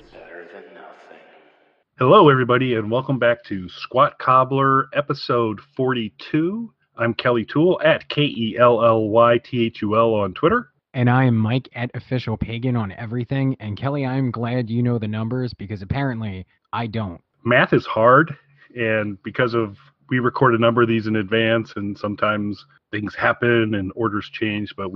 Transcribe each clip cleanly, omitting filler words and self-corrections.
is better than nothing. Hello, everybody, and welcome back to Squat Cobbler, episode 42. I'm Kelly Toole at KELLYTHUL on Twitter. And I am Mike at Official Pagan on everything. And Kelly, I'm glad you know the numbers because apparently I don't. Math is hard, and because of we record a number of these in advance, and sometimes things happen and orders change, but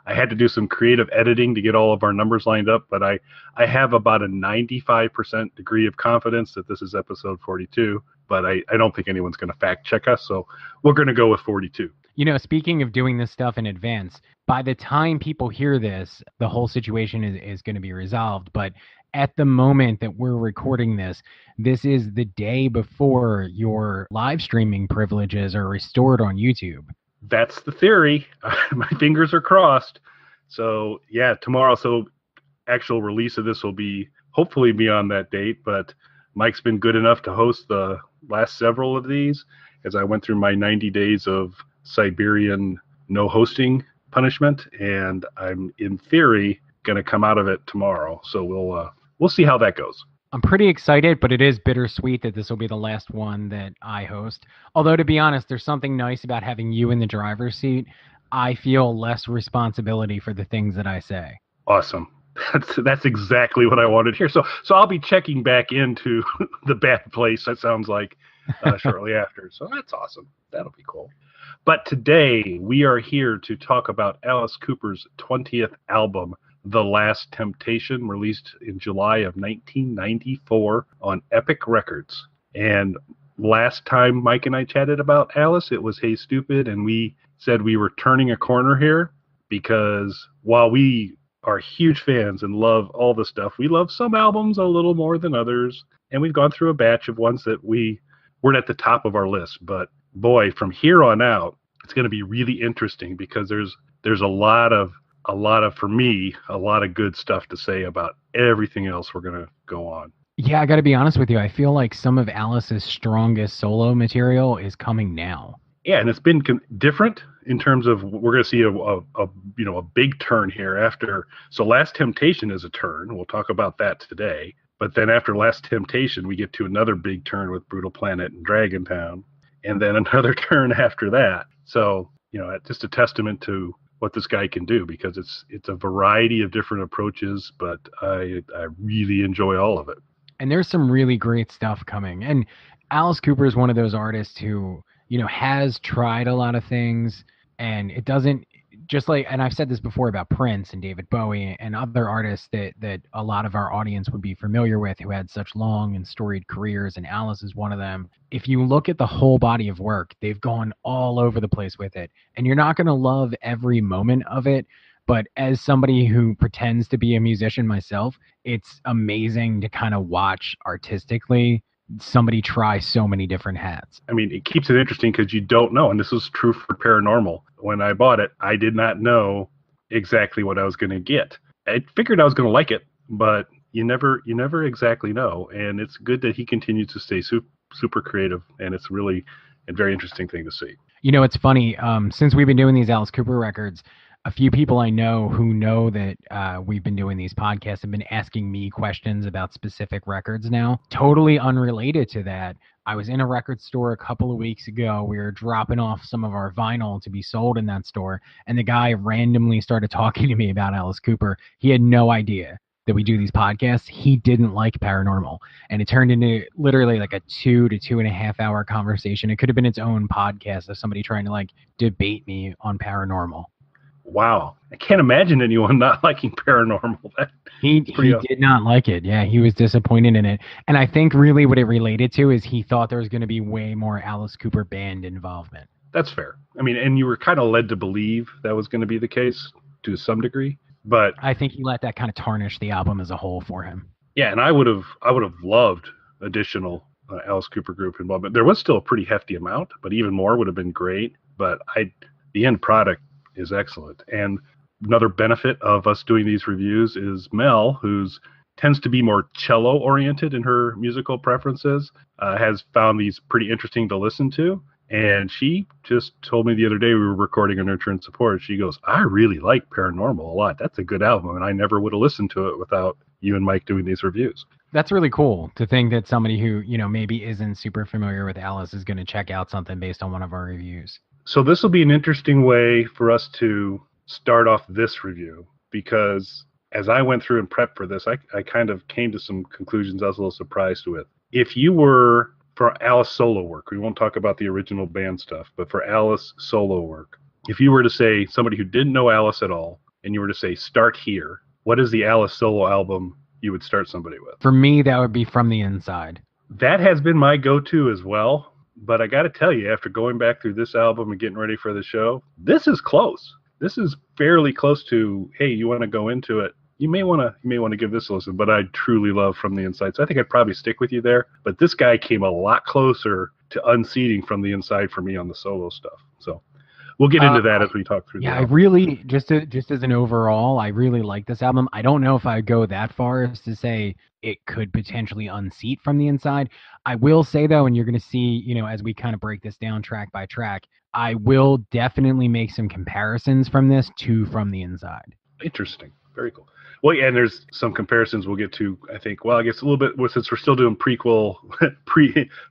I had to do some creative editing to get all of our numbers lined up, but I have about a 95% degree of confidence that this is episode 42, but I don't think anyone's going to fact check us, so we're going to go with 42. You know, speaking of doing this stuff in advance, by the time people hear this, the whole situation is going to be resolved, but at the moment that we're recording this, this is the day before your live streaming privileges are restored on YouTube. That's the theory. My fingers are crossed. So, yeah, tomorrow. So, actual release of this will be hopefully beyond that date. But Mike's been good enough to host the last several of these as I went through my 90 days of Siberian no hosting punishment. And I'm, in theory, going to come out of it tomorrow. So, we'll see how that goes. I'm pretty excited, but it is bittersweet that this will be the last one that I host. Although, to be honest, there's something nice about having you in the driver's seat. I feel less responsibility for the things that I say. Awesome. That's exactly what I wanted here. So I'll be checking back into the bad place, that sounds like, shortly after. So that's awesome. That'll be cool. But today we are here to talk about Alice Cooper's 20th album, The Last Temptation, released in July of 1994 on Epic Records. And last time Mike and I chatted about Alice, it was Hey Stoopid, and we said we were turning a corner here because while we are huge fans and love all the stuff, we love some albums a little more than others, and we've gone through a batch of ones that we weren't at the top of our list. But boy, from here on out, it's going to be really interesting because there's a lot of, for me, a lot of good stuff to say about everything else we're going to go on. Yeah, I got to be honest with you. I feel like some of Alice's strongest solo material is coming now. Yeah, and it's been different in terms of we're going to see a big turn here after. So Last Temptation is a turn. We'll talk about that today. But then after Last Temptation, we get to another big turn with Brutal Planet and Dragon Town, and then another turn after that. So, just a testament to what this guy can do because it's a variety of different approaches, but I really enjoy all of it. And there's some really great stuff coming. And Alice Cooper is one of those artists who, has tried a lot of things, and it doesn't just like, and I've said this before about Prince and David Bowie and other artists that a lot of our audience would be familiar with who had such long and storied careers, and Alice is one of them. If you look at the whole body of work, they've gone all over the place with it, and you're not going to love every moment of it. But as somebody who pretends to be a musician myself, it's amazing to kind of watch artistically somebody try so many different hats. I mean, it keeps it interesting because you don't know, and this is true for Paranormal. When I bought it, I did not know exactly what I was going to get. I figured I was going to like it, but you never exactly know, and it's good that he continues to stay super creative, and it's really a very interesting thing to see. It's funny. Since we've been doing these Alice Cooper records, a few people I know who know that we've been doing these podcasts have been asking me questions about specific records now. Totally unrelated to that. I was in a record store a couple of weeks ago. We were dropping off some of our vinyl to be sold in that store, and the guy randomly started talking to me about Alice Cooper. He had no idea that we do these podcasts. He didn't like Paranormal, and it turned into literally like a 2 to 2.5 hour conversation. It could have been its own podcast of somebody trying to debate me on Paranormal. Wow. I can't imagine anyone not liking Paranormal. He did not like it. Yeah, he was disappointed in it. And I think really what it related to is he thought there was going to be way more Alice Cooper band involvement. That's fair. I mean, and you were kind of led to believe that was going to be the case to some degree. But I think he let that kind of tarnish the album as a whole for him. Yeah, and I would have loved additional Alice Cooper group involvement. There was still a pretty hefty amount, but even more would have been great. But the end product is excellent. And another benefit of us doing these reviews is Mel, who's tends to be more cello oriented in her musical preferences, has found these pretty interesting to listen to. And she just told me the other day we were recording a Nurture and Support. She goes, I really like Paranormal a lot. That's a good album. And I never would have listened to it without you and Mike doing these reviews. That's really cool to think that somebody who, maybe isn't super familiar with Alice is going to check out something based on one of our reviews. So this will be an interesting way for us to start off this review, because as I went through and prepped for this, I kind of came to some conclusions I was a little surprised with. If you were, for Alice solo work, we won't talk about the original band stuff, but for Alice solo work, if you were to say somebody who didn't know Alice at all, and you were to say, start here, what is the Alice solo album you would start somebody with? For me, that would be From the Inside. That has been my go-to as well, but I got to tell you, after going back through this album and getting ready for the show, this is close. This is fairly close to, hey, you want to go into it, you may want to give this a listen, but I truly love From the Inside. So I think I'd probably stick with you there. But this guy came a lot closer to unseating From the Inside for me on the solo stuff. So we'll get into that as we talk through. Yeah, I really, just as an overall, I really like this album. I don't know if I'd go that far as to say it could potentially unseat From the Inside. I will say, though, and you're going to see, as we kind of break this down track by track, I will definitely make some comparisons from this to From the Inside. Interesting. Very cool. Well, yeah, and there's some comparisons we'll get to, I think. Well, I guess a little bit, since we're still doing prequel,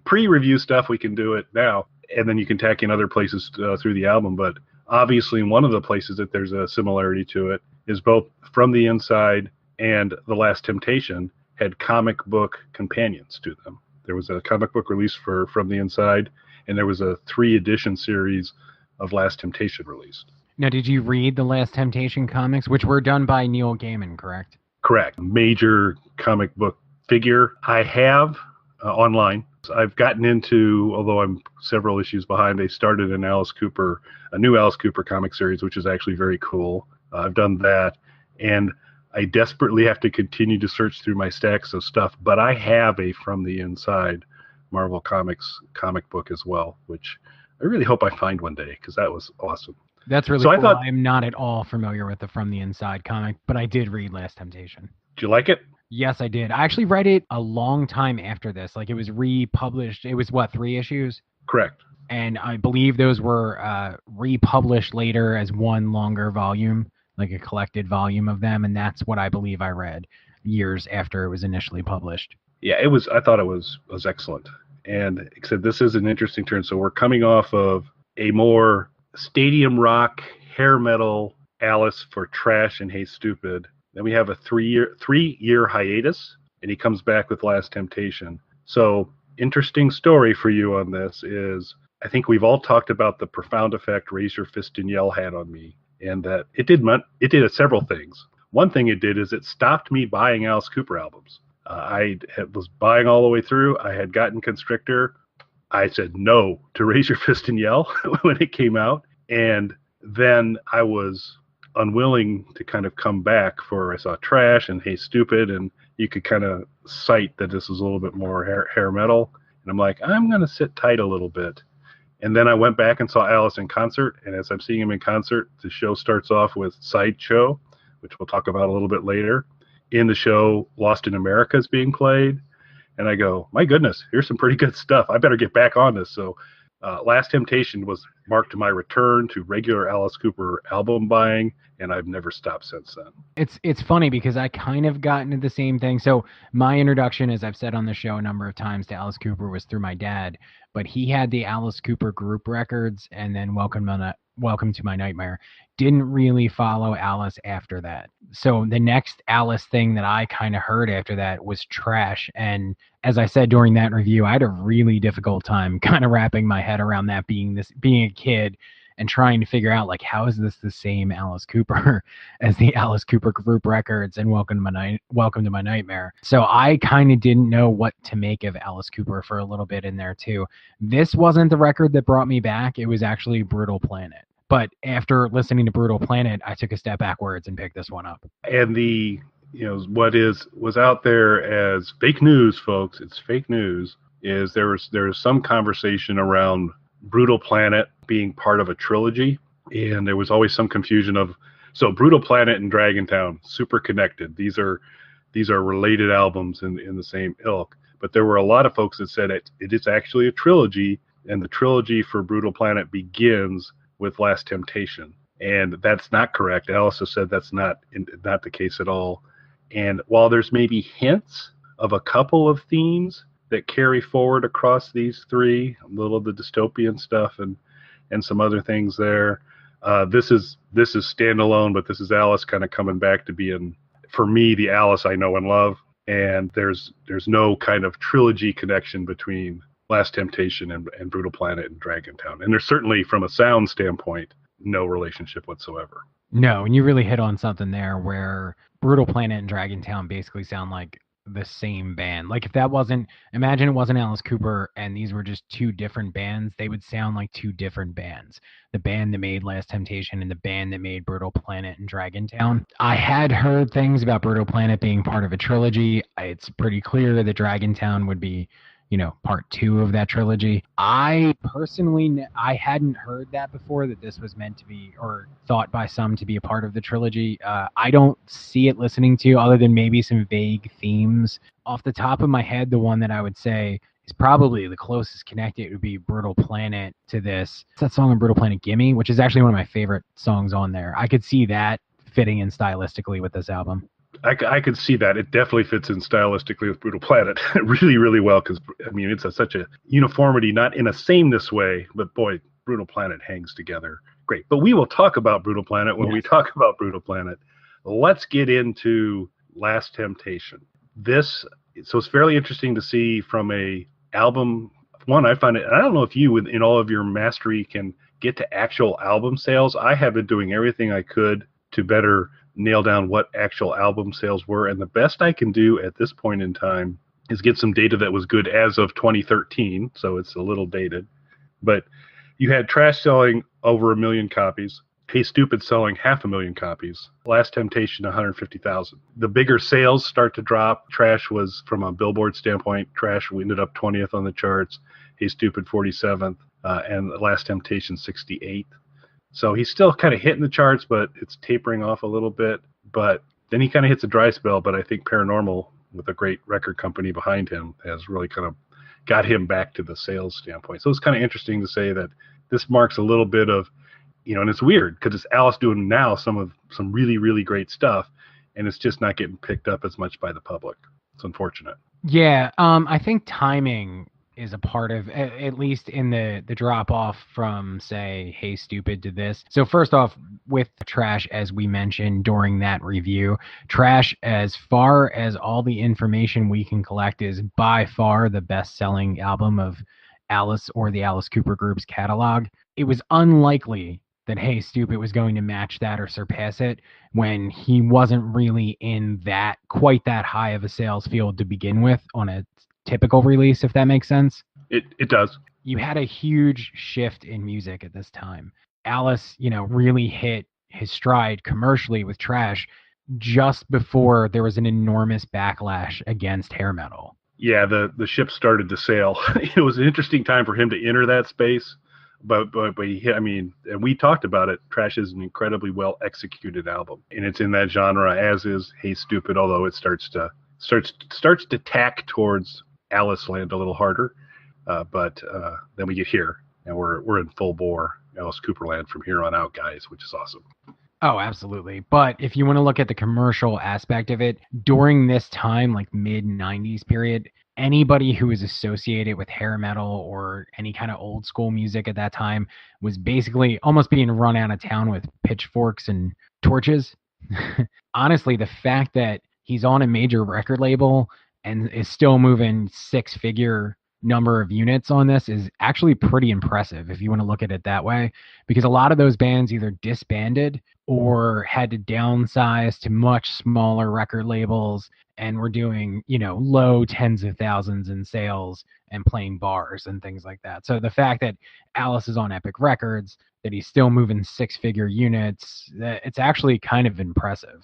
pre-review stuff, we can do it now. And then you can tack in other places through the album. But obviously, one of the places that there's a similarity to it is both From the Inside and The Last Temptation had comic book companions to them. There was a comic book release for From the Inside, and there was a 3-edition series of Last Temptation released. Now, did you read the Last Temptation comics, which were done by Neil Gaiman, correct? Correct. Major comic book figure. I have online. I've gotten into, although I'm several issues behind, they started a new Alice Cooper comic series, which is actually very cool. I've done that, and I desperately have to continue to search through my stacks of stuff, but I have a From the Inside Marvel Comics comic book as well, which I really hope I find one day, because that was awesome. That's really cool. I'm not at all familiar with the From the Inside comic, but I did read Last Temptation. Did you like it? Yes, I did. I actually read it a long time after this. Like, it was republished. It was, 3 issues? Correct. And I believe those were republished later as one longer volume, like a collected volume of them. And that's what I believe I read years after it was initially published. Yeah, it was. I thought it was excellent. And except this is an interesting turn. So we're coming off of a more stadium rock, hair metal Alice for Trash and Hey Stoopid. Then we have a three-year hiatus, and he comes back with Last Temptation. So interesting story for you on this is, I think we've all talked about the profound effect Raise Your Fist and Yell had on me, and that it did several things. One thing it did is it stopped me buying Alice Cooper albums. Was buying all the way through. I had gotten Constrictor. I said no to Raise Your Fist and Yell when it came out, and then I was unwilling to kind of come back for, I saw Trash and Hey Stoopid, and you could kind of cite that this was a little bit more hair metal, and I'm like, I'm going to sit tight a little bit. And then I went back and saw Alice in concert, and as I'm seeing him in concert, the show starts off with Sideshow, which we'll talk about a little bit later. In the show, Lost in America is being played, and I go, my goodness, here's some pretty good stuff. I better get back on this. So Last Temptation marked my return to regular Alice Cooper album buying, and I've never stopped since then. It's funny because I kind of got into the same thing. So my introduction, as I've said on the show a number of times, to Alice Cooper was through my dad, but he had the Alice Cooper group records, and then Welcome to My Nightmare. Didn't really follow Alice after that. So the next Alice thing that I kind of heard after that was Trash. And as I said during that review, I had a really difficult time kind of wrapping my head around that, being a kid and trying to figure out, like, how is this the same Alice Cooper as the Alice Cooper group records and Welcome to My Nightmare. So I kind of didn't know what to make of Alice Cooper for a little bit in there too. This wasn't the record that brought me back. It was actually Brutal Planet. But after listening to Brutal Planet, I took a step backwards and picked this one up. And what was out there as fake news, folks, it's fake news, is there was some conversation around Brutal Planet being part of a trilogy, and there was always some confusion of, so Brutal Planet and Dragontown, super connected. These are related albums in the same ilk. But there were a lot of folks that said it is actually a trilogy, and the trilogy for Brutal Planet begins with Last Temptation, and that's not correct. Alice has said that's not the case at all, And while there's maybe hints of a couple of themes that carry forward across these three, a little of the dystopian stuff and some other things there. This is standalone, but this is Alice kind of coming back to being, for me, the Alice I know and love. And there's no kind of trilogy connection between Last Temptation and Brutal Planet and Dragontown. And there's certainly, from a sound standpoint, no relationship whatsoever. No, and you really hit on something there where Brutal Planet and Dragontown basically sound like the same band. Like if that wasn't, imagine it wasn't Alice Cooper and these were just two different bands, they would sound like two different bands. The band that made Last Temptation and the band that made Brutal Planet and Dragontown. I had heard things about Brutal Planet being part of a trilogy. It's pretty clear that Dragontown would be, you know, part 2 of that trilogy. I personally, I hadn't heard that before, that this was meant to be, or thought by some to be a part of the trilogy. I don't see it listening to, other than maybe some vague themes. Off the top of my head, the one that I would say is probably the closest connected would be Brutal Planet to this. It's that song on Brutal Planet, Gimme, which is actually one of my favorite songs on there. I could see that fitting in stylistically with this album. I could see that. It definitely fits in stylistically with Brutal Planet really, really well, because, I mean, it's such a uniformity, not in a sameness way, but boy, Brutal Planet hangs together great. But we will talk about Brutal Planet when we talk about Brutal Planet. Let's get into Last Temptation. So it's fairly interesting to see from a album. One, I find it, I don't know if you, in all of your mastery, can get to actual album sales. I have been doing everything I could to better nail down what actual album sales were, and the best I can do at this point in time is get some data that was good as of 2013, so it's a little dated. But you had Trash selling over 1 million copies, Hey Stoopid selling 500,000 copies, Last Temptation 150,000. The bigger sales start to drop. Trash was, from a Billboard standpoint, Trash ended up 20th on the charts, Hey Stoopid 47th, and Last Temptation 68th. So he's still kind of hitting the charts, but it's tapering off a little bit. But then he kind of hits a dry spell. But I think Paranormal, with a great record company behind him, has really kind of got him back to the sales standpoint. So it's kind of interesting to say that this marks a little bit of, and it's weird because it's Alice doing now some really, really great stuff, and it's just not getting picked up as much by the public. It's unfortunate. Yeah, I think timing is a part of, at least in the drop off from, say, Hey Stoopid to this. So first off, with Trash, as we mentioned during that review, Trash, as far as all the information we can collect, is by far the best-selling album of Alice or the Alice Cooper Group's catalog. It was unlikely that Hey Stoopid was going to match that or surpass it when he wasn't really in quite that high of a sales field to begin with on a typical release, if that makes sense. It does. You had a huge shift in music at this time. Alice, really hit his stride commercially with Trash just before there was an enormous backlash against hair metal. Yeah, the ship started to sail. It was an interesting time for him to enter that space, but and we talked about it. Trash is an incredibly well executed album, and it's in that genre, as is Hey Stoopid, although it starts to tack towards Alice land a little harder, but then we get here, and we're in full bore Alice Cooper land from here on out, guys, which is awesome. Oh, absolutely. But if you want to look at the commercial aspect of it, during this time, like mid-90s period, anybody who was associated with hair metal or any kind of old school music at that time was basically almost being run out of town with pitchforks and torches. Honestly, the fact that he's on a major record label and is still moving 6-figure number of units on this is actually pretty impressive, if you want to look at it that way, because a lot of those bands either disbanded or had to downsize to much smaller record labels and were doing, low tens of thousands in sales and playing bars and things like that. So the fact that Alice is on Epic Records, that he's still moving 6-figure units, it's actually kind of impressive.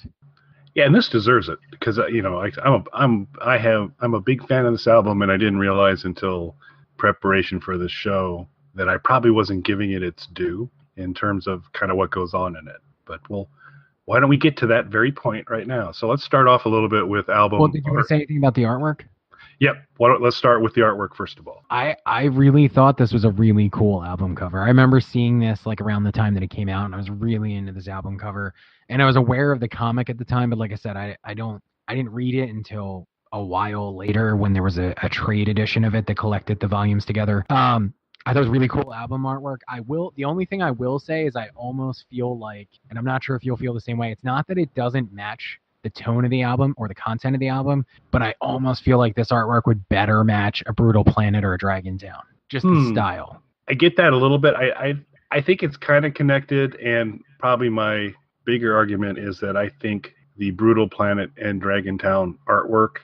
Yeah, and this deserves it because I'm a big fan of this album, and I didn't realize until preparation for this show that I probably wasn't giving it its due in terms of kind of what goes on in it. But why don't we get to that very point right now? So let's start off a little bit with album. Well, did you want to say anything about the artwork? Yep. Let's start with the artwork first of all. I really thought this was a really cool album cover. I remember seeing this like around the time that it came out, and I was really into this album cover. And I was aware of the comic at the time, but like I said, I don't I didn't read it until a while later when there was a trade edition of it that collected the volumes together. I thought it was really cool album artwork. The only thing I will say is I almost feel like, and I'm not sure if you'll feel the same way, it's not that it doesn't match the tone of the album or the content of the album, but I almost feel like this artwork would better match a Brutal Planet or a Dragon Town. Just the style. I get that a little bit. I think it's kind of connected, and probably my bigger argument is that I think the Brutal Planet and Dragon Town artwork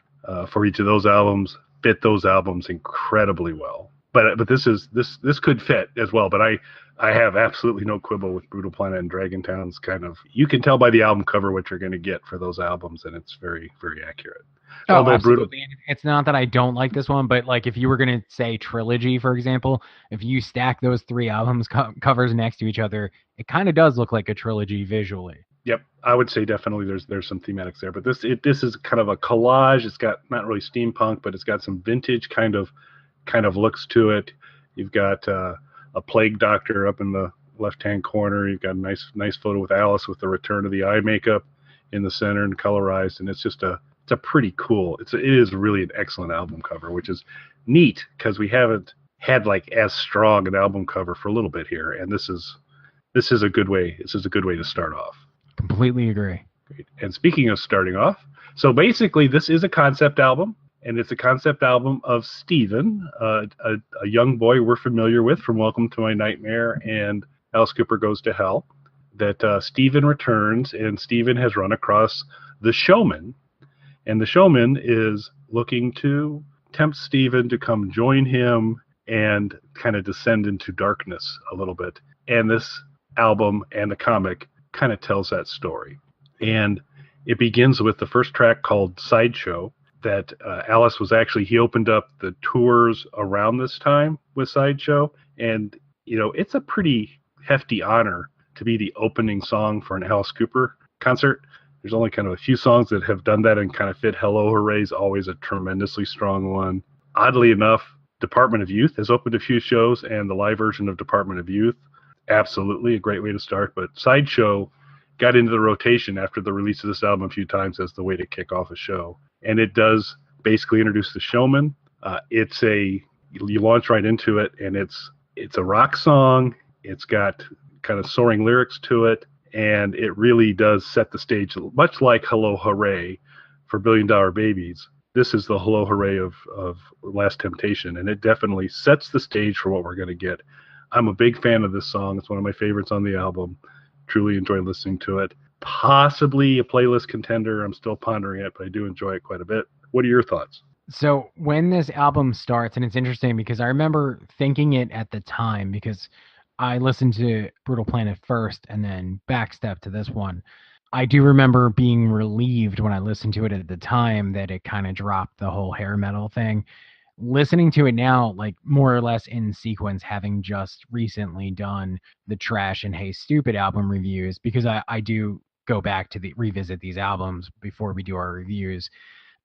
for each of those albums fit those albums incredibly well. But this could fit as well. But I have absolutely no quibble with Brutal Planet and Dragon Town's kind of. You can tell by the album cover what you're going to get for those albums, and it's very, very accurate. Oh, although absolutely. It's not that I don't like this one, but like if you were going to say trilogy, for example, if you stack those three albums covers next to each other, it kind of does look like a trilogy visually. Yep, I would say definitely there's some thematics there, but this is kind of a collage. It's got not really steampunk, but it's got some vintage kind of looks to it. You've got a plague doctor up in the left-hand corner. You've got a nice photo with Alice with the return of the eye makeup in the center and colorized, and it's a pretty cool. It is really an excellent album cover, which is neat because we haven't had like as strong an album cover for a little bit here, and this is a good way. This is a good way to start off. Completely agree. Great. And speaking of starting off, so basically this is a concept album, and it's a concept album of Steven, a young boy we're familiar with from Welcome to My Nightmare and Alice Cooper Goes to Hell, that Steven returns, and Steven has run across the Showman, and the Showman is looking to tempt Steven to come join him and kind of descend into darkness a little bit. And this album and the comic kind of tells that story. And it begins with the first track called Sideshow, that Alice was actually, he opened up the tours around this time with Sideshow. And, it's a pretty hefty honor to be the opening song for an Alice Cooper concert. There's only kind of a few songs that have done that and kind of fit. Hello Hooray is always a tremendously strong one. Oddly enough, Department of Youth has opened a few shows, and the live version of Department of Youth, absolutely a great way to start. But Sideshow got into the rotation after the release of this album a few times as the way to kick off a show. And it does basically introduce the Showman. You launch right into it, and it's a rock song. It's got kind of soaring lyrics to it, and it really does set the stage, much like Hello Hooray for Billion Dollar Babies. This is the Hello Hooray of Last Temptation, and it definitely sets the stage for what we're going to get. I'm a big fan of this song. It's one of my favorites on the album. Truly enjoy listening to it. Possibly a playlist contender. I'm still pondering it, but I do enjoy it quite a bit. What are your thoughts? So when this album starts, and it's interesting because I remember thinking it at the time, because I listened to Brutal Planet first and then backstep to this one. I do remember being relieved when I listened to it at the time that it kind of dropped the whole hair metal thing. Listening to it now, like more or less in sequence, having just recently done the Trash and Hey Stoopid album reviews, because I do go back to revisit these albums before we do our reviews.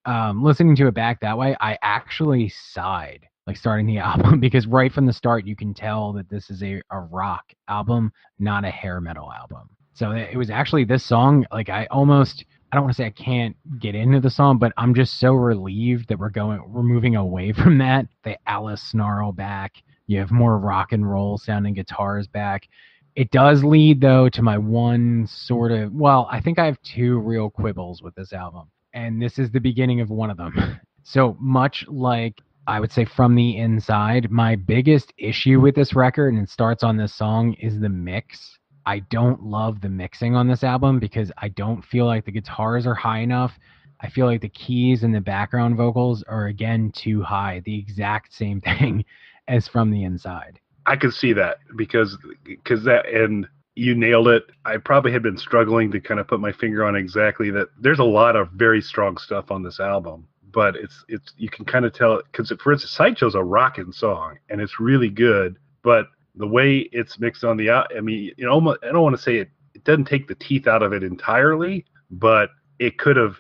Listening to it back that way, I actually sighed, like starting the album, because right from the start, you can tell that this is a rock album, not a hair metal album. So it was actually this song, like I don't want to say I can't get into the song, but I'm just so relieved that we're moving away from that. The Alice snarl back. You have more rock and roll sounding guitars back. It does lead, though, to my one I think I have two real quibbles with this album, and this is the beginning of one of them. So much like I would say From the Inside, my biggest issue with this record, and it starts on this song, is the mix. I don't love the mixing on this album because I don't feel like the guitars are high enough. I feel like the keys and the background vocals are, again, too high. The exact same thing as From the Inside. I could see that because that, and you nailed it. I probably had been struggling to kind of put my finger on exactly that. There's a lot of very strong stuff on this album, but it's you can kind of tell, because for instance, Sideshow's a rockin' song and it's really good, but the way it's mixed on I don't want to say it doesn't take the teeth out of it entirely, but it could have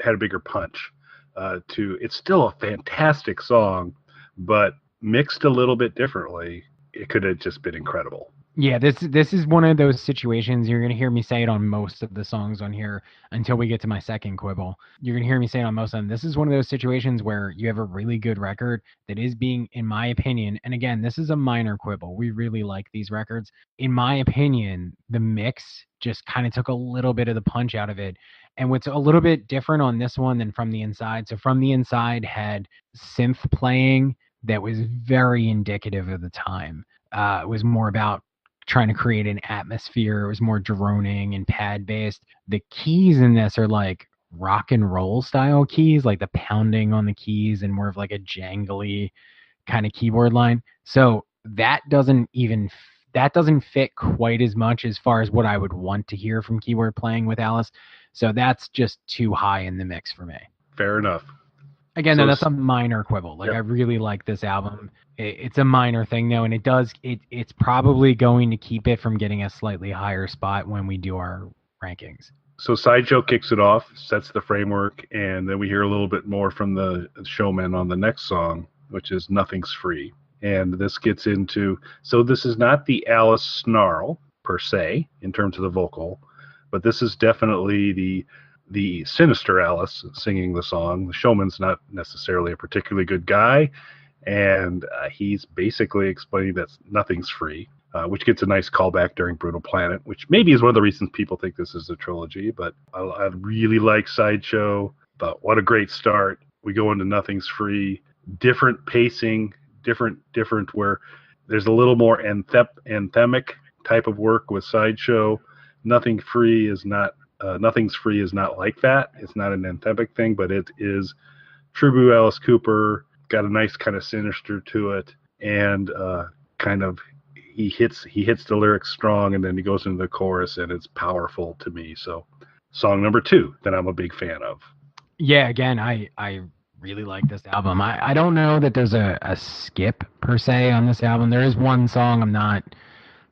had a bigger punch. It's still a fantastic song, but mixed a little bit differently, it could have just been incredible. Yeah, this is one of those situations. You're gonna hear me say it on most of the songs on here until we get to my second quibble. You're gonna hear me say it on most of them. This is one of those situations where you have a really good record that is being, in my opinion, and again, this is a minor quibble. We really like these records. In my opinion, the mix just kind of took a little bit of the punch out of it. And what's a little bit different on this one than From the Inside. So From the Inside had synth playing that was very indicative of the time. It was more about trying to create an atmosphere. It was more droning and pad based. The keys in this are like rock and roll style keys, like the pounding on the keys and more of like a jangly kind of keyboard line. So that doesn't fit quite as much as far as what I would want to hear from keyboard playing with Alice. So that's just too high in the mix for me. Fair enough. Again, so, that's a minor quibble. Like, yep. I really like this album. It's a minor thing, though, and it's probably going to keep it from getting a slightly higher spot when we do our rankings. So Sideshow kicks it off, sets the framework, and then we hear a little bit more from the showman on the next song, which is Nothing's Free. And this gets into, so this is not the Alice snarl, per se, in terms of the vocal, but this is definitely the sinister Alice singing the song. The showman's not necessarily a particularly good guy, and he's basically explaining that nothing's free, which gets a nice callback during Brutal Planet, which maybe is one of the reasons people think this is a trilogy, but I really like Sideshow. But what a great start. We go into Nothing's Free, different pacing, different where there's a little more anthemic type of work with Sideshow. Nothing's Free is not like that. It's not an anthemic thing, but it is tribute Alice Cooper, got a nice kind of sinister to it, and kind of he hits the lyrics strong, and then he goes into the chorus, and it's powerful to me. So song number 2 that I'm a big fan of. Yeah, again, I really like this album. I don't know that there's a skip per se on this album. There is one song I'm not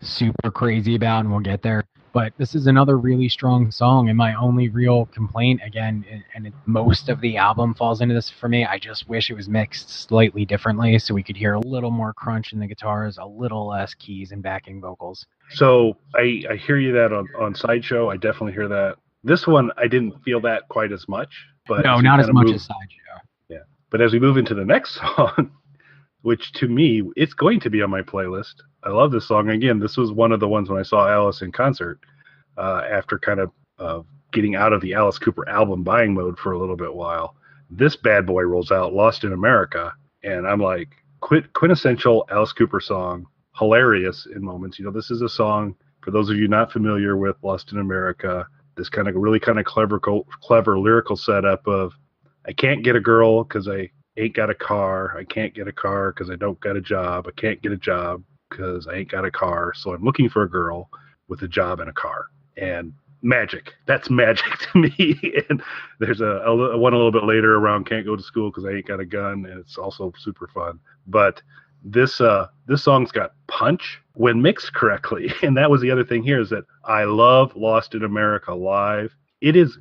super crazy about, and we'll get there. But this is another really strong song, and my only real complaint, again, and most of the album falls into this for me, I just wish it was mixed slightly differently so we could hear a little more crunch in the guitars, a little less keys and backing vocals. So I hear you that on Sideshow. I definitely hear that. This one, I didn't feel that quite as much. But no, not as much as Sideshow. Yeah. But as we move into the next song, which to me, it's going to be on my playlist. I love this song. Again, this was one of the ones when I saw Alice in concert after kind of getting out of the Alice Cooper album buying mode for a little bit while. This bad boy rolls out, Lost in America, and I'm like, quintessential Alice Cooper song, hilarious in moments. You know, this is a song, for those of you not familiar with Lost in America, this kind of really kind of clever lyrical setup of, I can't get a girl because I ain't got a car. I can't get a car because I don't got a job. I can't get a job because I ain't got a car. So I'm looking for a girl with a job and a car. And magic. That's magic to me. And there's a one a little bit later around can't go to school because I ain't got a gun. And it's also super fun. But this song's got punch when mixed correctly. And that was the other thing here is that I love Lost in America live. It is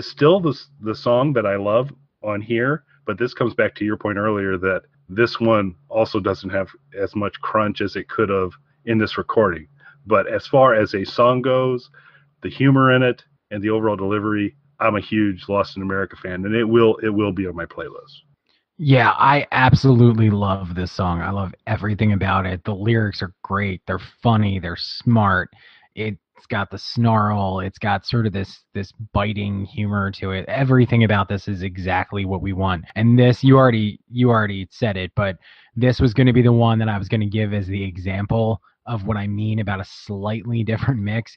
still the song that I love on here, but this comes back to your point earlier that this one also doesn't have as much crunch as it could have in this recording. But as far as a song goes, the humor in it and the overall delivery, I'm a huge Lost in America fan, and it will be on my playlist. Yeah, I absolutely love this song. I love everything about it. The lyrics are great. They're funny. They're smart. It's got the snarl. It's got sort of this biting humor to it. Everything about this is exactly what we want. And this, you already said it, but this was going to be the one that I was going to give as the example of what I mean about a slightly different mix.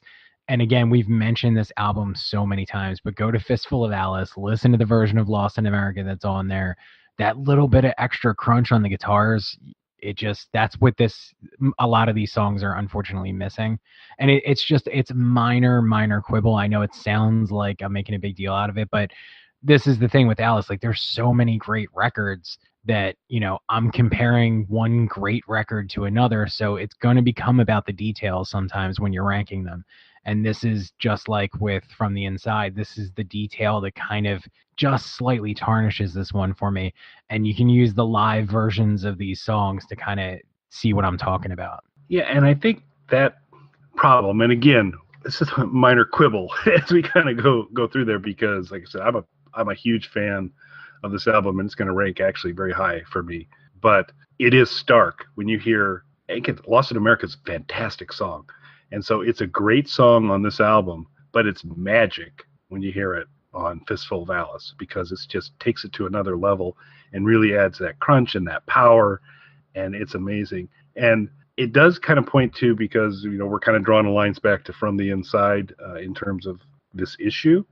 And again, we've mentioned this album so many times, but go to Fistful of Alice, listen to the version of Lost in America that's on there. That little bit of extra crunch on the guitars, that's what a lot of these songs are unfortunately missing. And it's minor quibble. I know it sounds like I'm making a big deal out of it, but this is the thing with Alice. Like, there's so many great records that, you know, I'm comparing one great record to another. So it's going to become about the details sometimes when you're ranking them. And this is just like with From the Inside. This is the detail that kind of just slightly tarnishes this one for me. And you can use the live versions of these songs to kind of see what I'm talking about. Yeah, and I think that problem, and again, this is a minor quibble as we kind of go through there, because like I said, I'm a huge fan of this album, and it's going to rank actually very high for me. But it is stark when you hear Lost in America is a fantastic song, and so it's a great song on this album, but it's magic when you hear it on Fistful of Alice, because it just takes it to another level and really adds that crunch and that power, and it's amazing. And it does kind of point to, because we're kind of drawing the lines back to From the Inside in terms of this issue.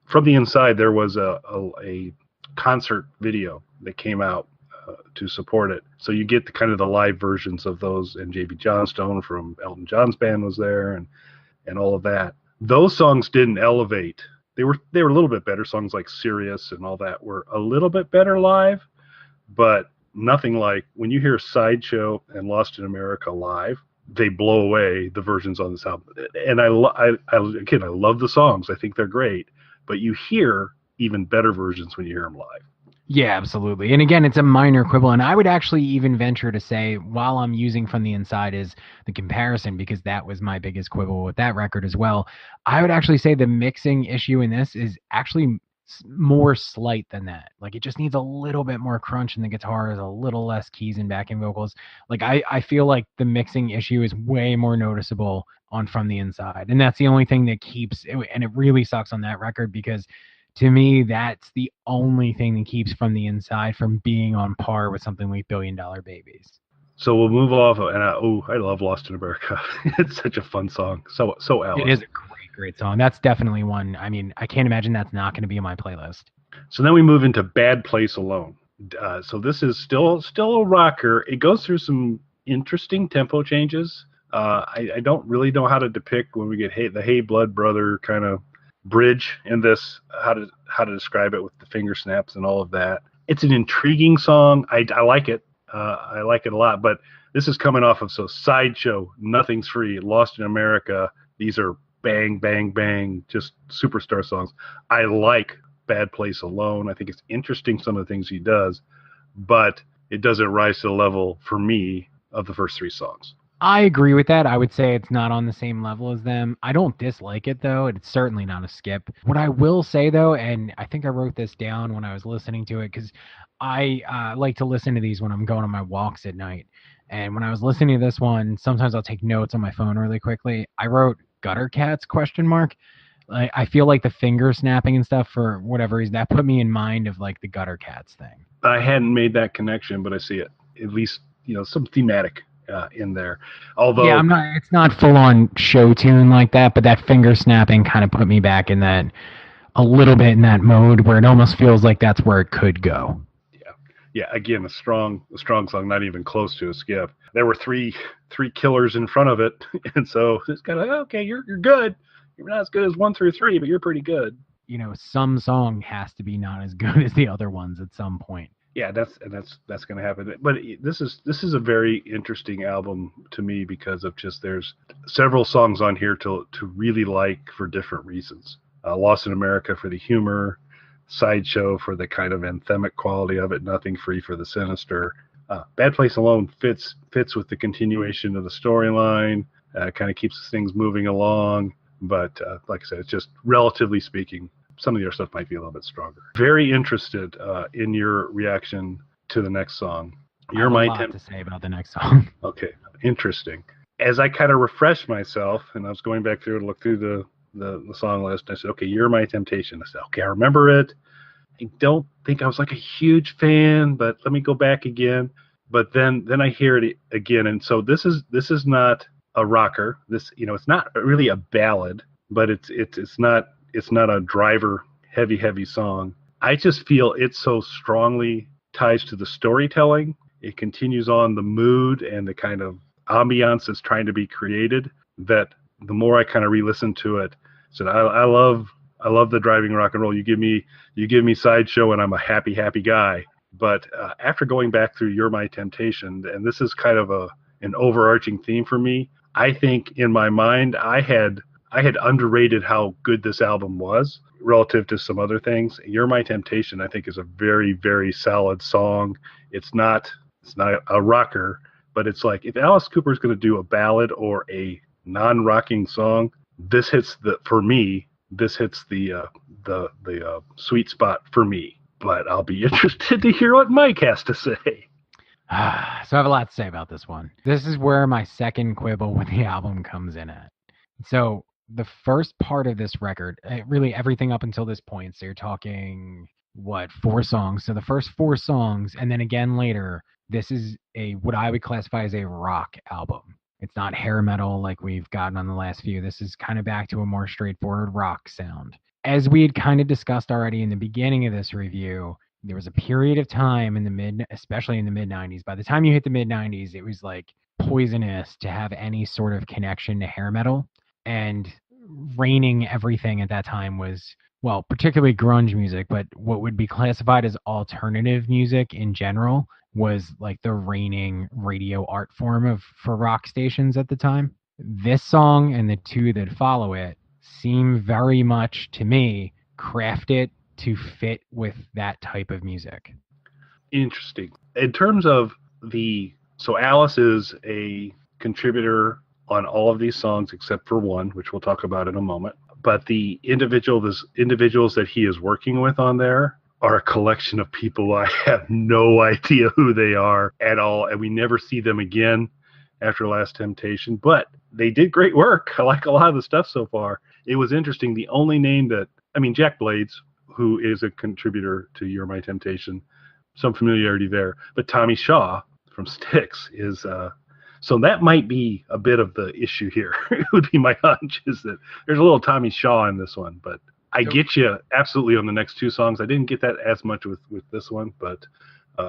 From the Inside, there was a concert video that came out to support it, so you get the kind of the live versions of those, and J.B. Johnstone from Elton John's band was there, and all of that. Those songs didn't elevate. They were a little bit better. Songs like Sirius and all that were a little bit better live, but nothing like when you hear Sideshow and Lost in America live. They blow away the versions on this album. And I love the songs. I think they're great, but you hear even better versions when you hear them live. Yeah, absolutely. And again, it's a minor quibble. And I would actually even venture to say, while I'm using From the Inside as the comparison, because that was my biggest quibble with that record as well, I would actually say the mixing issue in this is actually more slight than that. Like, it just needs a little bit more crunch in the guitars, a little less keys and backing vocals. Like, I feel like the mixing issue is way more noticeable on From the Inside. And that's the only thing that keeps it, and it really sucks on that record, because to me, that's the only thing that keeps From the Inside from being on par with something like Billion Dollar Babies. So we'll move off, and I love Lost in America. It's such a fun song. So Alice. It is a great song. That's definitely one. I mean, I can't imagine that's not going to be on my playlist. So then we move into Bad Place Alone. So this is still a rocker. It goes through some interesting tempo changes. I don't really know how to depict when we get the Hey Blood Brother kind of bridge in this, how to describe it with the finger snaps and all of that. It's an intriguing song. I like it. I like it a lot, but this is coming off of Sideshow, Nothing's Free, Lost in America. These are bang, bang, bang, just superstar songs. I like Bad Place Alone. I think it's interesting, some of the things he does, but it doesn't rise to the level for me of the first three songs. I agree with that. I would say it's not on the same level as them. I don't dislike it, though. It's certainly not a skip. What I will say, though, and I think I wrote this down when I was listening to it, because I like to listen to these when I'm going on my walks at night. And when I was listening to this one, sometimes I'll take notes on my phone really quickly. I wrote Gutter Cats ? I feel like the finger snapping and stuff, for whatever reason, that put me in mind of like the Gutter Cats thing. I hadn't made that connection, but I see it. At least, some thematic in there. Although, yeah, it's not full on show tune like that, but that finger snapping kind of put me back in that, a little bit in that mode where it almost feels like that's where it could go. Yeah. Again, a strong song, not even close to a skip. There were three killers in front of it, and so it's kind of okay. You're good. You're not as good as 1 through 3, but you're pretty good. Some song has to be not as good as the other ones at some point. Yeah, that's going to happen. But this is a very interesting album to me, because of just there's several songs on here to really like for different reasons. Lost in America for the humor, Sideshow for the kind of anthemic quality of it, Nothing Free for the sinister. Bad Place Alone fits with the continuation of the storyline. Kind of keeps things moving along. But like I said, it's just relatively speaking, some of your stuff might be a little bit stronger. Very interested in your reaction to the next song. I have a lot to say about the next song. Okay, interesting. As I kind of refreshed myself, and I was going back through to look through the song list, I said, okay, You're My Temptation. I said, okay, I remember it. I don't think I was like a huge fan, but let me go back again. But then I hear it again, and so this is not a rocker. This, it's not really a ballad, but it's not a driver heavy song. I just feel it so strongly ties to the storytelling. It continues on the mood and the kind of ambiance that's trying to be created, that the more I kind of re-listen to it, so I love the driving rock and roll. You give me Sideshow and I'm a happy guy. But after going back through You're My Temptation, and this is kind of an overarching theme for me, I think in my mind I had underrated how good this album was relative to some other things. You're My Temptation, I think, is a very, very solid song. It's not a rocker, but it's like if Alice Cooper's going to do a ballad or a non-rocking song, this hits for me. This hits the sweet spot for me. But I'll be interested to hear what Mike has to say. So I have a lot to say about this one. This is where my second quibble with the album comes in at. So the first part of this record, really everything up until this point, so you're talking, 4 songs? So the first 4 songs, and then again later, this is what I would classify as a rock album. It's not hair metal like we've gotten on the last few. This is kind of back to a more straightforward rock sound. As we had kind of discussed already in the beginning of this review, there was a period of time especially in the mid-90s. By the time you hit the mid-90s, it was like poisonous to have any sort of connection to hair metal. And reigning everything at that time was, well, particularly grunge music, but what would be classified as alternative music in general was like the reigning radio art form for rock stations at the time. This song and the 2 that follow it seem very much, to me, crafted to fit with that type of music. Interesting. In terms of so Alice is a contributor on all of these songs except for one, which we'll talk about in a moment. But the individuals that he is working with on there are a collection of people I have no idea who they are at all, and we never see them again after Last Temptation. But they did great work. I like a lot of the stuff so far. It was interesting. The only name Jack Blades, who is a contributor to You're My Temptation, some familiarity there. But Tommy Shaw from Styx is, so that might be a bit of the issue here. It would be my hunch, is that there's a little Tommy Shaw in this one. But I get you absolutely on the next 2 songs. I didn't get that as much with this one, but...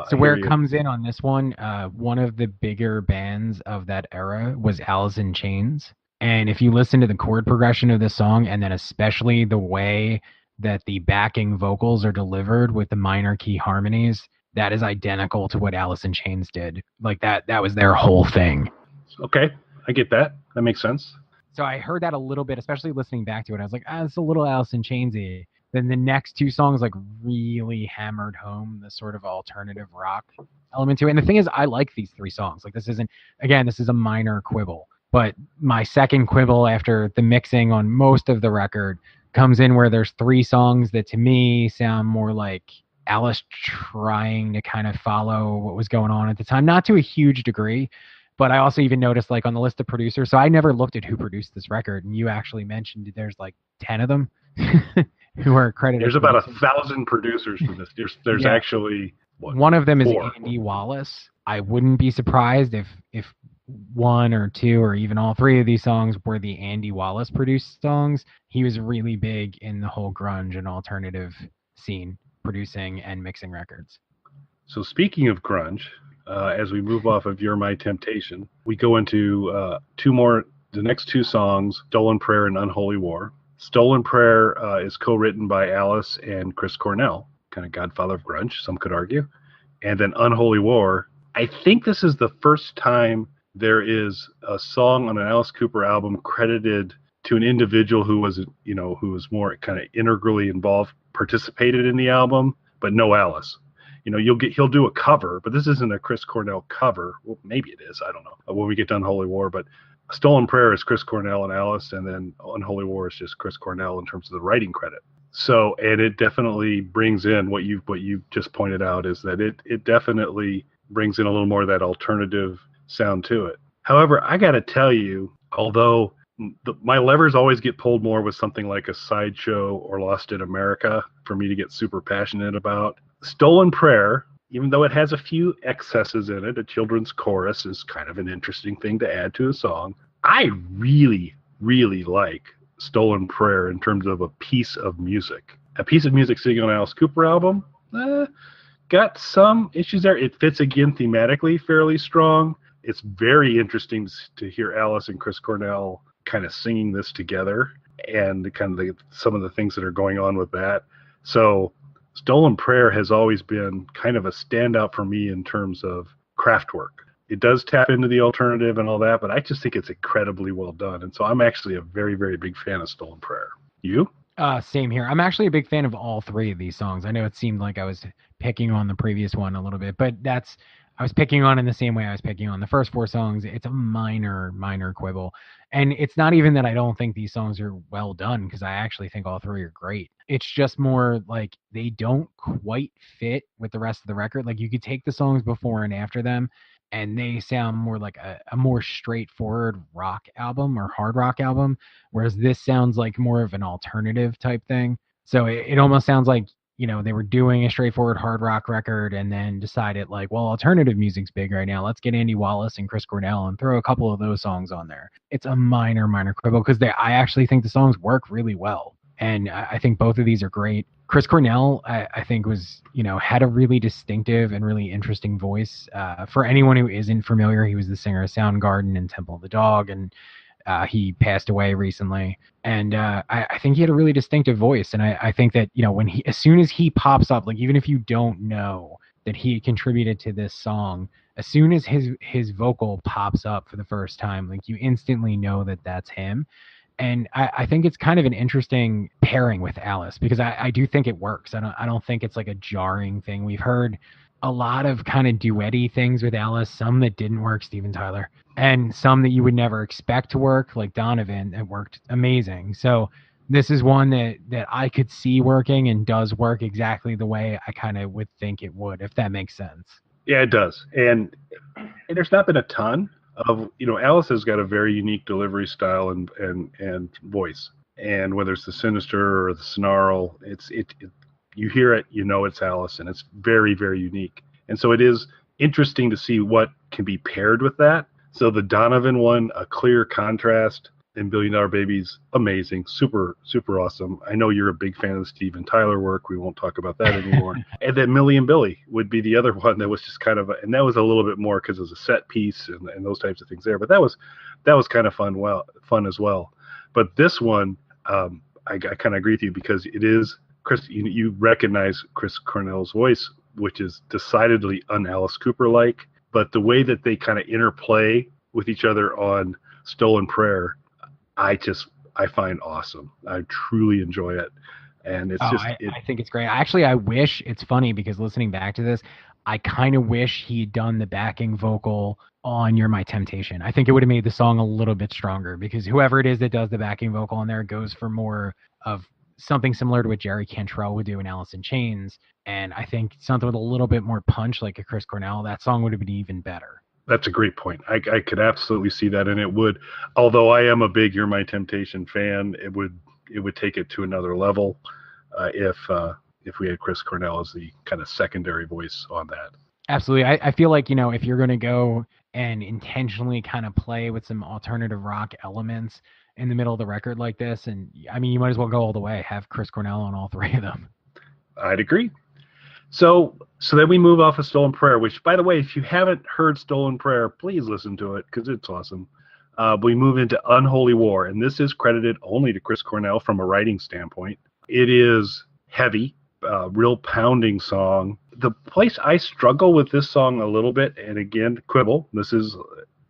So where it comes in on this one of the bigger bands of that era was Alice in Chains. And if you listen to the chord progression of this song, and then especially the way that the backing vocals are delivered with the minor key harmonies, that is identical to what Alice in Chains did. Like that was their whole thing. Okay, I get that. That makes sense. So I heard that a little bit, especially listening back to it. I was like, it's a little Alice in Chainsy. Then the next 2 songs like really hammered home the sort of alternative rock element to it. And the thing is, I like these 3 songs. Like this is a minor quibble. But my second quibble after the mixing on most of the record comes in where there's 3 songs that to me sound more like Alice trying to kind of follow what was going on at the time. Not to a huge degree, but I also even noticed like on the list of producers, so I never looked at who produced this record, and you actually mentioned there's like 10 of them. Who are credited. There's about 1,000 producers for this. There's actually one of them 4. is Andy Wallace. I wouldn't be surprised if 1 or 2 or even all 3 of these songs were the Andy Wallace produced songs. He was really big in the whole grunge and alternative scene, producing and mixing records. So speaking of grunge, as we move off of You're My Temptation, we go into 2 more. The next 2 songs, Stolen Prayer and Unholy War. Stolen Prayer is co-written by Alice and Chris Cornell, kind of godfather of grunge, some could argue. And then Unholy War, I think this is the first time there is a song on an Alice Cooper album credited to an individual who was more kind of integrally involved, participated in the album, but no Alice. He'll do a cover, but this isn't a Chris Cornell cover. Well, maybe it is. I don't know when we get to Unholy War, but Stolen Prayer is Chris Cornell and Alice, and then Unholy War is just Chris Cornell in terms of the writing credit. So, and it definitely brings in what you just pointed out, is that it definitely brings in a little more of that alternative sound to it. However, I got to tell you, although my levers always get pulled more with something like a Sideshow or Lost in America for me to get super passionate about, Stolen Prayer, even though it has a few excesses in it, a children's chorus is kind of an interesting thing to add to a song. I really, really like Stolen Prayer in terms of a piece of music. A piece of music sitting on an Alice Cooper album, got some issues there. It fits, again, thematically fairly strong. It's very interesting to hear Alice and Chris Cornell kind of singing this together, and kind of some of the things that are going on with that. So Stolen Prayer has always been kind of a standout for me in terms of craft work. It does tap into the alternative and all that, but I just think it's incredibly well done. And so I'm actually a very, very big fan of Stolen Prayer. You? Same here. I'm actually a big fan of all 3 of these songs. I know it seemed like I was picking on the previous one a little bit, but I was picking on in the same way I was picking on the first 4 songs. It's a minor quibble. And it's not even that I don't think these songs are well done, because I actually think all 3 are great. It's just more like they don't quite fit with the rest of the record. Like, you could take the songs before and after them, and they sound more like a more straightforward rock album or hard rock album, whereas this sounds like more of an alternative type thing. So it almost sounds like, they were doing a straightforward hard rock record and then decided, like, well, alternative music's big right now. Let's get Andy Wallace and Chris Cornell and throw a couple of those songs on there. It's a minor quibble, because I actually think the songs work really well. And I think both of these are great. Chris Cornell, I think, was, had a really distinctive and really interesting voice. For anyone who isn't familiar, he was the singer of Soundgarden and Temple of the Dog, and he passed away recently. And I think he had a really distinctive voice. And I think that, as soon as he pops up, like, even if you don't know that he contributed to this song, as soon as his vocal pops up for the first time, like, you instantly know that that's him. And I think it's kind of an interesting pairing with Alice, because I do think it works. I don't think it's like a jarring thing. We've heard a lot of kind of duetty things with Alice, some that didn't work, Steven Tyler, and some that you would never expect to work, like Donovan, that worked amazing. So this is one that I could see working and does work exactly the way I kind of would think it would, if that makes sense. Yeah, it does. And there's not been a ton of, Alice has got a very unique delivery style and voice. And whether it's the sinister or the snarl, you hear it, it's Alice, and it's very, very unique. And so it is interesting to see what can be paired with that. So the Donovan one, a clear contrast, and Billion Dollar Baby's amazing, super, super awesome. I know you're a big fan of the Steven Tyler work. We won't talk about that anymore. And then Millie and Billy would be the other one that was just kind of, and that was a little bit more because it was a set piece and those types of things there. But that was kind of fun as well. But this one, I kind of agree with you, because it is Chris. You recognize Chris Cornell's voice, which is decidedly un-Alice Cooper-like. But the way that they kind of interplay with each other on Stolen Prayer, I find awesome. I truly enjoy it. And it's I think it's great. Actually, I wish, it's funny because listening back to this, I kind of wish he'd done the backing vocal on You're My Temptation. I think it would have made the song a little bit stronger, because whoever it is that does the backing vocal on there goes for more of something similar to what Jerry Cantrell would do in Alice in Chains. And I think something with a little bit more punch, like a Chris Cornell, that song would have been even better. That's a great point. I could absolutely see that, and it would. Although I am a big "You're My Temptation" fan, it would take it to another level if we had Chris Cornell as the kind of secondary voice on that. Absolutely. I feel like, if you're going to go and intentionally kind of play with some alternative rock elements in the middle of the record like this, and I mean, you might as well go all the way. Have Chris Cornell on all 3 of them. I'd agree. So then we move off of Stolen Prayer, which, by the way, if you haven't heard Stolen Prayer, please listen to it, because it's awesome. We move into Unholy War, and this is credited only to Chris Cornell from a writing standpoint. It is heavy, real pounding song. The place I struggle with this song a little bit, and again, quibble,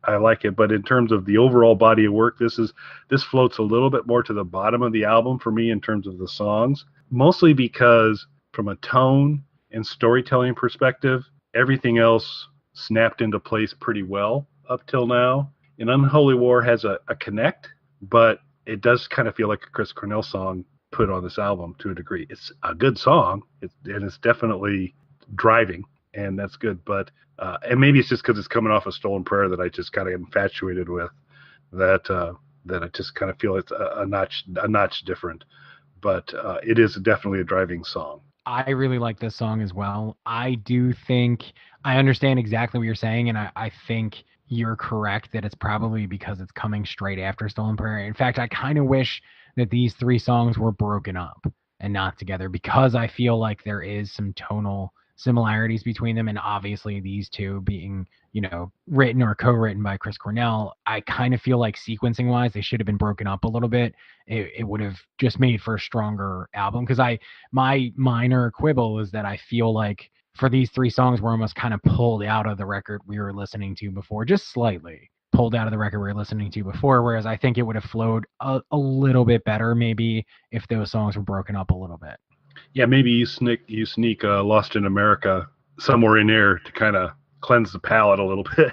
I like it, but in terms of the overall body of work, this floats a little bit more to the bottom of the album for me in terms of the songs, mostly because from a tone and storytelling perspective, everything else snapped into place pretty well up till now. And Unholy War has a connect, but it does kind of feel like a Chris Cornell song put on this album to a degree. It's a good song, and it's definitely driving, and that's good. But and maybe it's just because it's coming off of Stolen Prayer that I just kind of infatuated with, that I just kind of feel it's a notch different. But it is definitely a driving song. I really like this song as well. I do think I understand exactly what you're saying, and I think you're correct that it's probably because it's coming straight after Stolen Prayer. In fact, I kind of wish that these 3 songs were broken up and not together, because I feel like there is some tonal similarities between them, and obviously these 2 being, written or co-written by Chris Cornell, I kind of feel like sequencing wise they should have been broken up a little bit. It would have just made for a stronger album, because my minor quibble is that I feel like for these 3 songs we're almost kind of pulled out of the record we were listening to before, just slightly pulled out of the record we were listening to before, whereas I think it would have flowed a little bit better maybe if those songs were broken up a little bit. Yeah, maybe you sneak Lost in America somewhere in there to kind of cleanse the palate a little bit,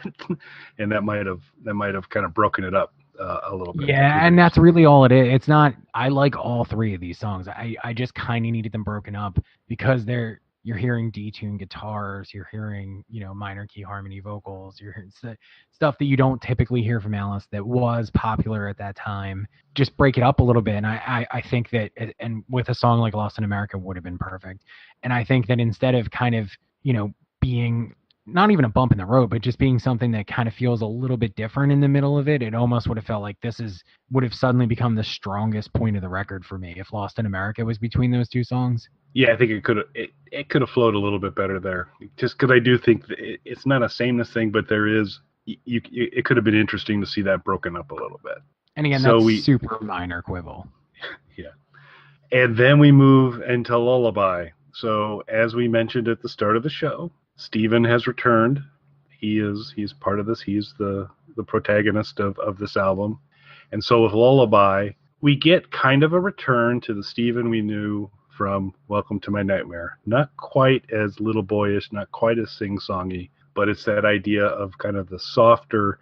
and that might have kind of broken it up a little bit. Yeah, and that's really all it is. It's not. I like all three of these songs. I just kind of needed them broken up because you're hearing detuned guitars, you're hearing minor key harmony vocals, you're hearing stuff that you don't typically hear from Alice that was popular at that time. Just break it up a little bit, and I think that, and with a song like Lost in America would have been perfect. And I think that instead of kind of being not even a bump in the road, but just being something that kind of feels a little bit different in the middle of it, it almost would have felt like would have suddenly become the strongest point of the record for me if Lost in America was between those two songs. Yeah, I think it could have flowed a little bit better there, just because I do think that it's not a sameness thing, but there is it could have been interesting to see that broken up a little bit. And again, that's super minor quibble. Yeah, and then we move into Lullaby. So as we mentioned at the start of the show, Steven has returned. He's part of this. He's the protagonist of this album. And so with Lullaby, we get kind of a return to the Steven we knew from Welcome to My Nightmare. Not quite as little boyish, not quite as sing-songy, but it's that idea of kind of the softer,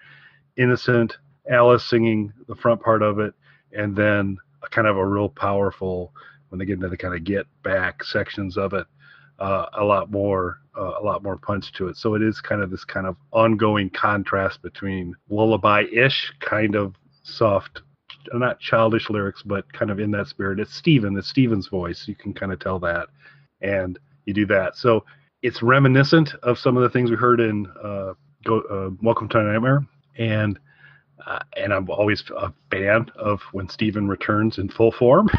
innocent Alice singing the front part of it, and then a kind of a real powerful, when they get into the kind of get back sections of it, a lot more punch to it. So it is kind of this kind of ongoing contrast between lullaby-ish, kind of soft, not childish lyrics, but kind of in that spirit. It's Steven's voice. You can kind of tell that, and you do that. So it's reminiscent of some of the things we heard in Welcome to Nightmare, and I'm always a fan of when Steven returns in full form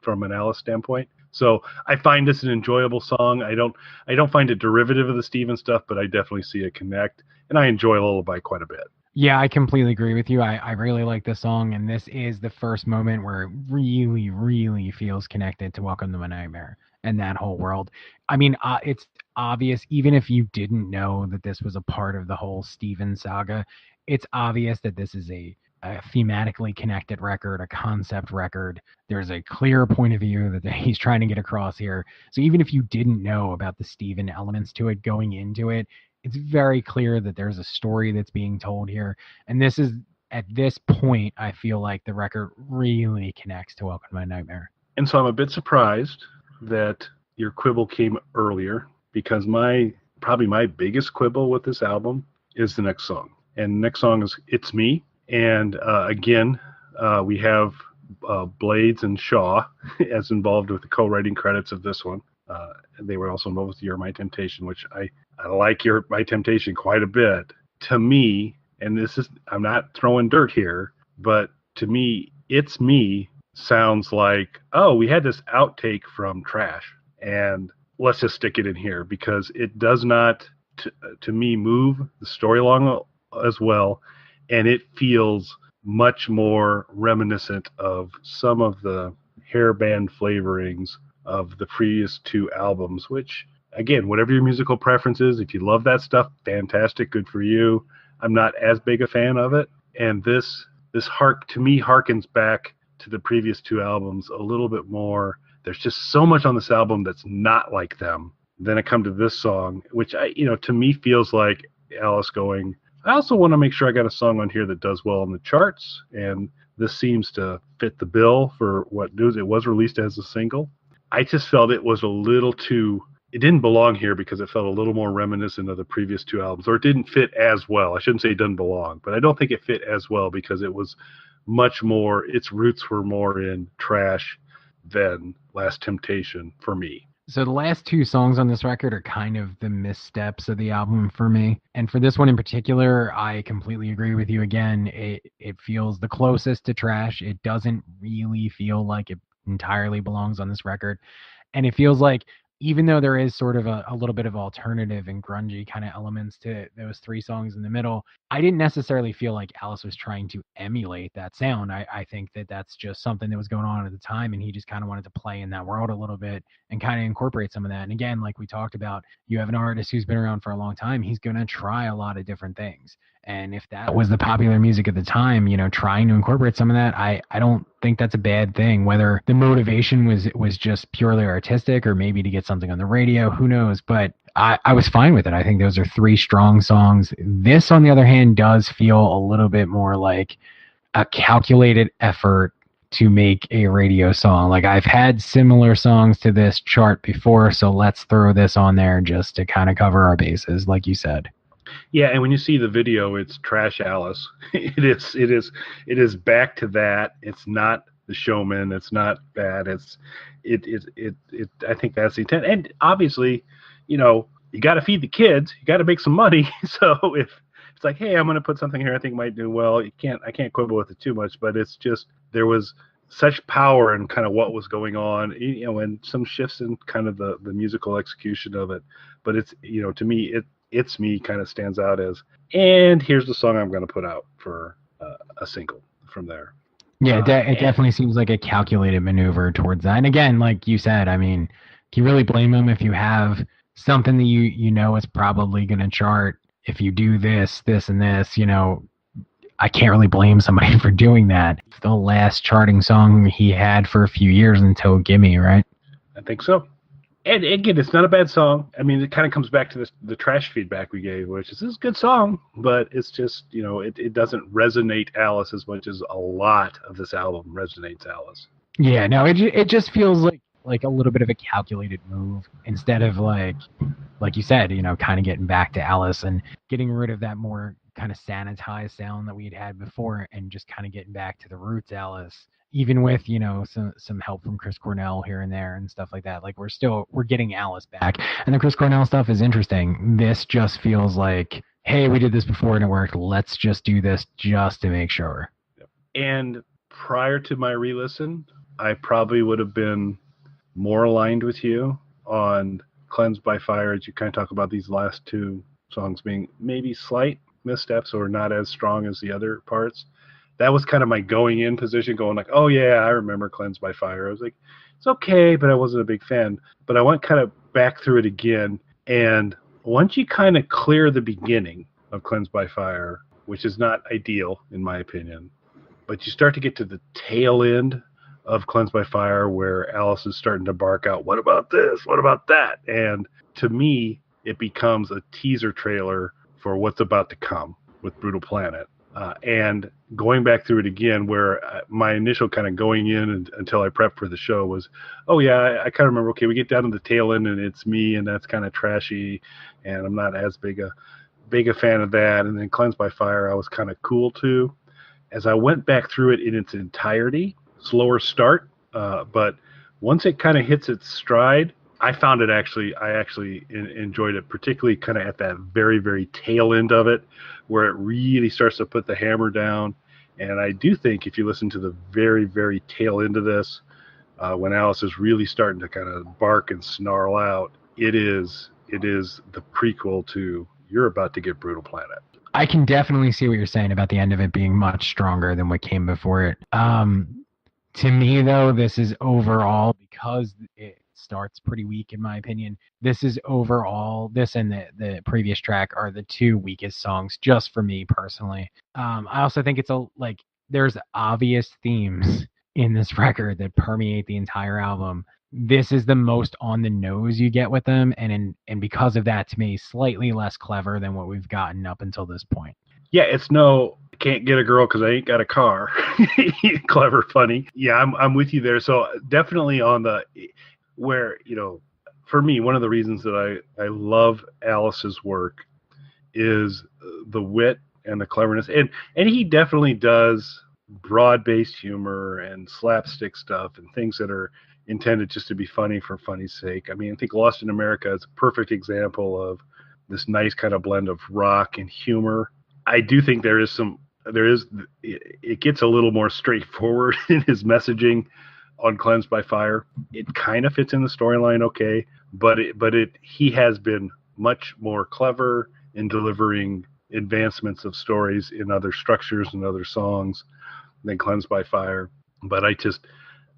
from an Alice standpoint. So I find this an enjoyable song. I don't find it derivative of the Steven stuff, but I definitely see it connect, and I enjoy Lullaby quite a bit. Yeah, I completely agree with you. I really like this song, and this is the first moment where it really, really feels connected to Welcome to My Nightmare and that whole world. I mean, it's obvious, even if you didn't know that this was a part of the whole Steven saga, it's obvious that this is a thematically connected record, a concept record. There's a clear point of view that he's trying to get across here. So even if you didn't know about the Steven elements to it going into it, it's very clear that there's a story that's being told here. And this is, at this point, I feel like the record really connects to Welcome to My Nightmare. And so I'm a bit surprised that your quibble came earlier, because probably my biggest quibble with this album is the next song. And the next song is It's Me. And again, we have Blades and Shaw as involved with the co-writing credits of this one. They were also involved with You're My Temptation, which I like You're My Temptation quite a bit. To me, and I'm not throwing dirt here, but to me, It's Me sounds like, oh, we had this outtake from Trash, and let's just stick it in here, because it does not, to me, move the story along as well, and it feels much more reminiscent of some of the hairband flavorings of the previous two albums, which, again, whatever your musical preference is, if you love that stuff, fantastic, good for you. I'm not as big a fan of it, and this to me harkens back to the previous two albums a little bit more. There's just so much on this album that's not like them. Then I come to this song, which to me feels like Alice going, I also want to make sure I got a song on here that does well on the charts, and this seems to fit the bill for what news. It was released as a single. I just felt it was a little too, it didn't belong here because it felt a little more reminiscent of the previous two albums, or it didn't fit as well. I shouldn't say it doesn't belong, but I don't think it fit as well because it was much more, its roots were more in Trash than Last Temptation for me. So the last two songs on this record are kind of the missteps of the album for me. And for this one in particular, I completely agree with you again. It feels the closest to Trash. It doesn't really feel like it entirely belongs on this record. And it feels like, even though there is sort of a little bit of alternative and grungy kind of elements to those three songs in the middle, I didn't necessarily feel like Alice was trying to emulate that sound. I think that that's just something that was going on at the time, and he just kind of wanted to play in that world a little bit and kind of incorporate some of that. And again, like we talked about, you have an artist who's been around for a long time. He's going to try a lot of different things. And if that was the popular music at the time, you know, trying to incorporate some of that, I don't think that's a bad thing. Whether the motivation was just purely artistic or maybe to get something on the radio, who knows? But I was fine with it. I think those are 3 strong songs. This, on the other hand, does feel a little bit more like a calculated effort to make a radio song. Like, I've had similar songs to this chart before, so let's throw this on there just to kind of cover our bases, like you said. Yeah, and when you see the video, it's trash Alice. It is back to that. It's not The Showman. It's not that. I think that's the intent. And obviously, you know, you got to feed the kids. You got to make some money. So if it's like, hey, I'm going to put something here I think might do well, I can't quibble with it too much. But it's just, there was such power in kind of what was going on, you know, and some shifts in kind of the musical execution of it. But it's, you know, to me, It's Me kind of stands out as, and here's the song I'm going to put out for a single from there. Yeah, it definitely seems like a calculated maneuver towards that. And again, like you said, I mean, can you really blame them if you have something that you know is probably going to chart? If you do this, and this, you know, I can't really blame somebody for doing that. The last charting song he had for a few years until Gimme, right? I think so. And again, it's not a bad song. I mean, it kind of comes back to the trash feedback we gave, which is, this is a good song, but it's just, you know, it doesn't resonate Alice as much as a lot of this album resonates Alice. Yeah, no, it just feels like a little bit of a calculated move instead of like you said, you know, kind of getting back to Alice and getting rid of that more kind of sanitized sound that we'd had before and just kind of getting back to the roots Alice. Even with, you know, some help from Chris Cornell here and there and stuff like that. Like, we're getting Alice back. And the Chris Cornell stuff is interesting. This just feels like, hey, we did this before and it worked. Let's just do this just to make sure. And prior to my re-listen, I probably would have been more aligned with you on Cleansed by Fire, as you kind of talk about these last 2 songs being maybe slight missteps or not as strong as the other parts. That was kind of my going in position, going like, oh yeah, I remember Cleansed by Fire. I was like, it's okay, but I wasn't a big fan. But I went kind of back through it again. And once you kind of clear the beginning of Cleansed by Fire, which is not ideal in my opinion, but you start to get to the tail end of Cleansed by Fire where Alice is starting to bark out, what about this? What about that? And to me, it becomes a teaser trailer for what's about to come with Brutal Planet. And going back through it again, where my initial kind of going in until I prepped for the show was, oh yeah, I kind of remember, okay, we get down to the tail end and it's me, and that's kind of trashy, and I'm not as big a fan of that. And then Cleansed by Fire, I was kind of cool too. As I went back through it in its entirety, slower start, but once it kind of hits its stride, I actually enjoyed it, particularly kind of at that very, very tail end of it, where it really starts to put the hammer down. And I do think if you listen to the very, very tail end of this, when Alice is really starting to kind of bark and snarl out, it is the prequel to You're About to Get Brutal Planet. I can definitely see what you're saying about the end of it being much stronger than what came before it. To me, though, this is overall, because it starts pretty weak, in my opinion. This and the previous track are the 2 weakest songs, just for me personally. I also think it's there's obvious themes in this record that permeate the entire album. This is the most on the nose you get with them, and because of that, to me, slightly less clever than what we've gotten up until this point. Yeah, it's no can't get a girl because I ain't got a car. Clever, funny. Yeah, I'm with you there. So definitely on the where, you know, for me, one of the reasons that I love Alice's work is the wit and the cleverness, and he definitely does broad-based humor and slapstick stuff and things that are intended just to be funny for funny's sake. I mean, I think Lost in America is a perfect example of this nice kind of blend of rock and humor. I do think it gets a little more straightforward in his messaging on Cleansed by Fire. It kind of fits in the storyline okay, but he has been much more clever in delivering advancements of stories in other structures and other songs than Cleansed by Fire. But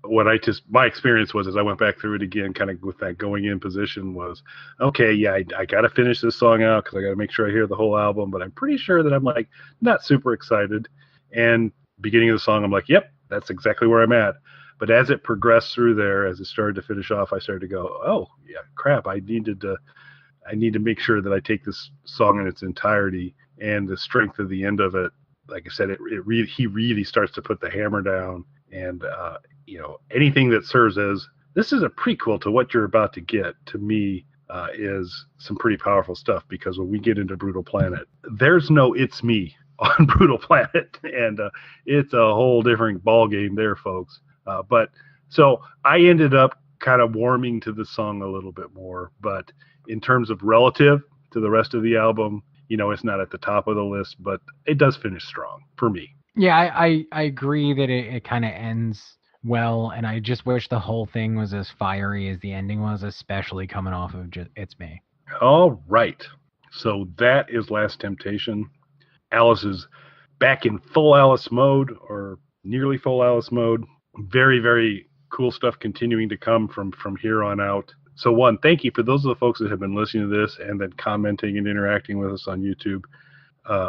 what my experience was, as I went back through it again, kind of with that going in position, was, okay, yeah, I got to finish this song out because I got to make sure I hear the whole album, but I'm pretty sure that I'm like not super excited. And beginning of the song, I'm like, yep, that's exactly where I'm at. But as it progressed through there, as it started to finish off, I started to go, oh yeah, crap, I need to make sure that I take this song in its entirety, and the strength of the end of it. Like I said, he really starts to put the hammer down, and anything that serves as this is a prequel to what you're about to get, to me, is some pretty powerful stuff. Because when we get into Brutal Planet, there's no "It's Me" on Brutal Planet, and it's a whole different ball game there, folks. But so I ended up kind of warming to the song a little bit more, but in terms of relative to the rest of the album, it's not at the top of the list, but it does finish strong for me. Yeah, I agree that it kind of ends well, and I just wish the whole thing was as fiery as the ending was, especially coming off of It's Me. All right. So that is Last Temptation. Alice is back in full Alice mode, or nearly full Alice mode. Very, very cool stuff continuing to come from here on out. So one, thank you for those of the folks that have been listening to this and then commenting and interacting with us on YouTube,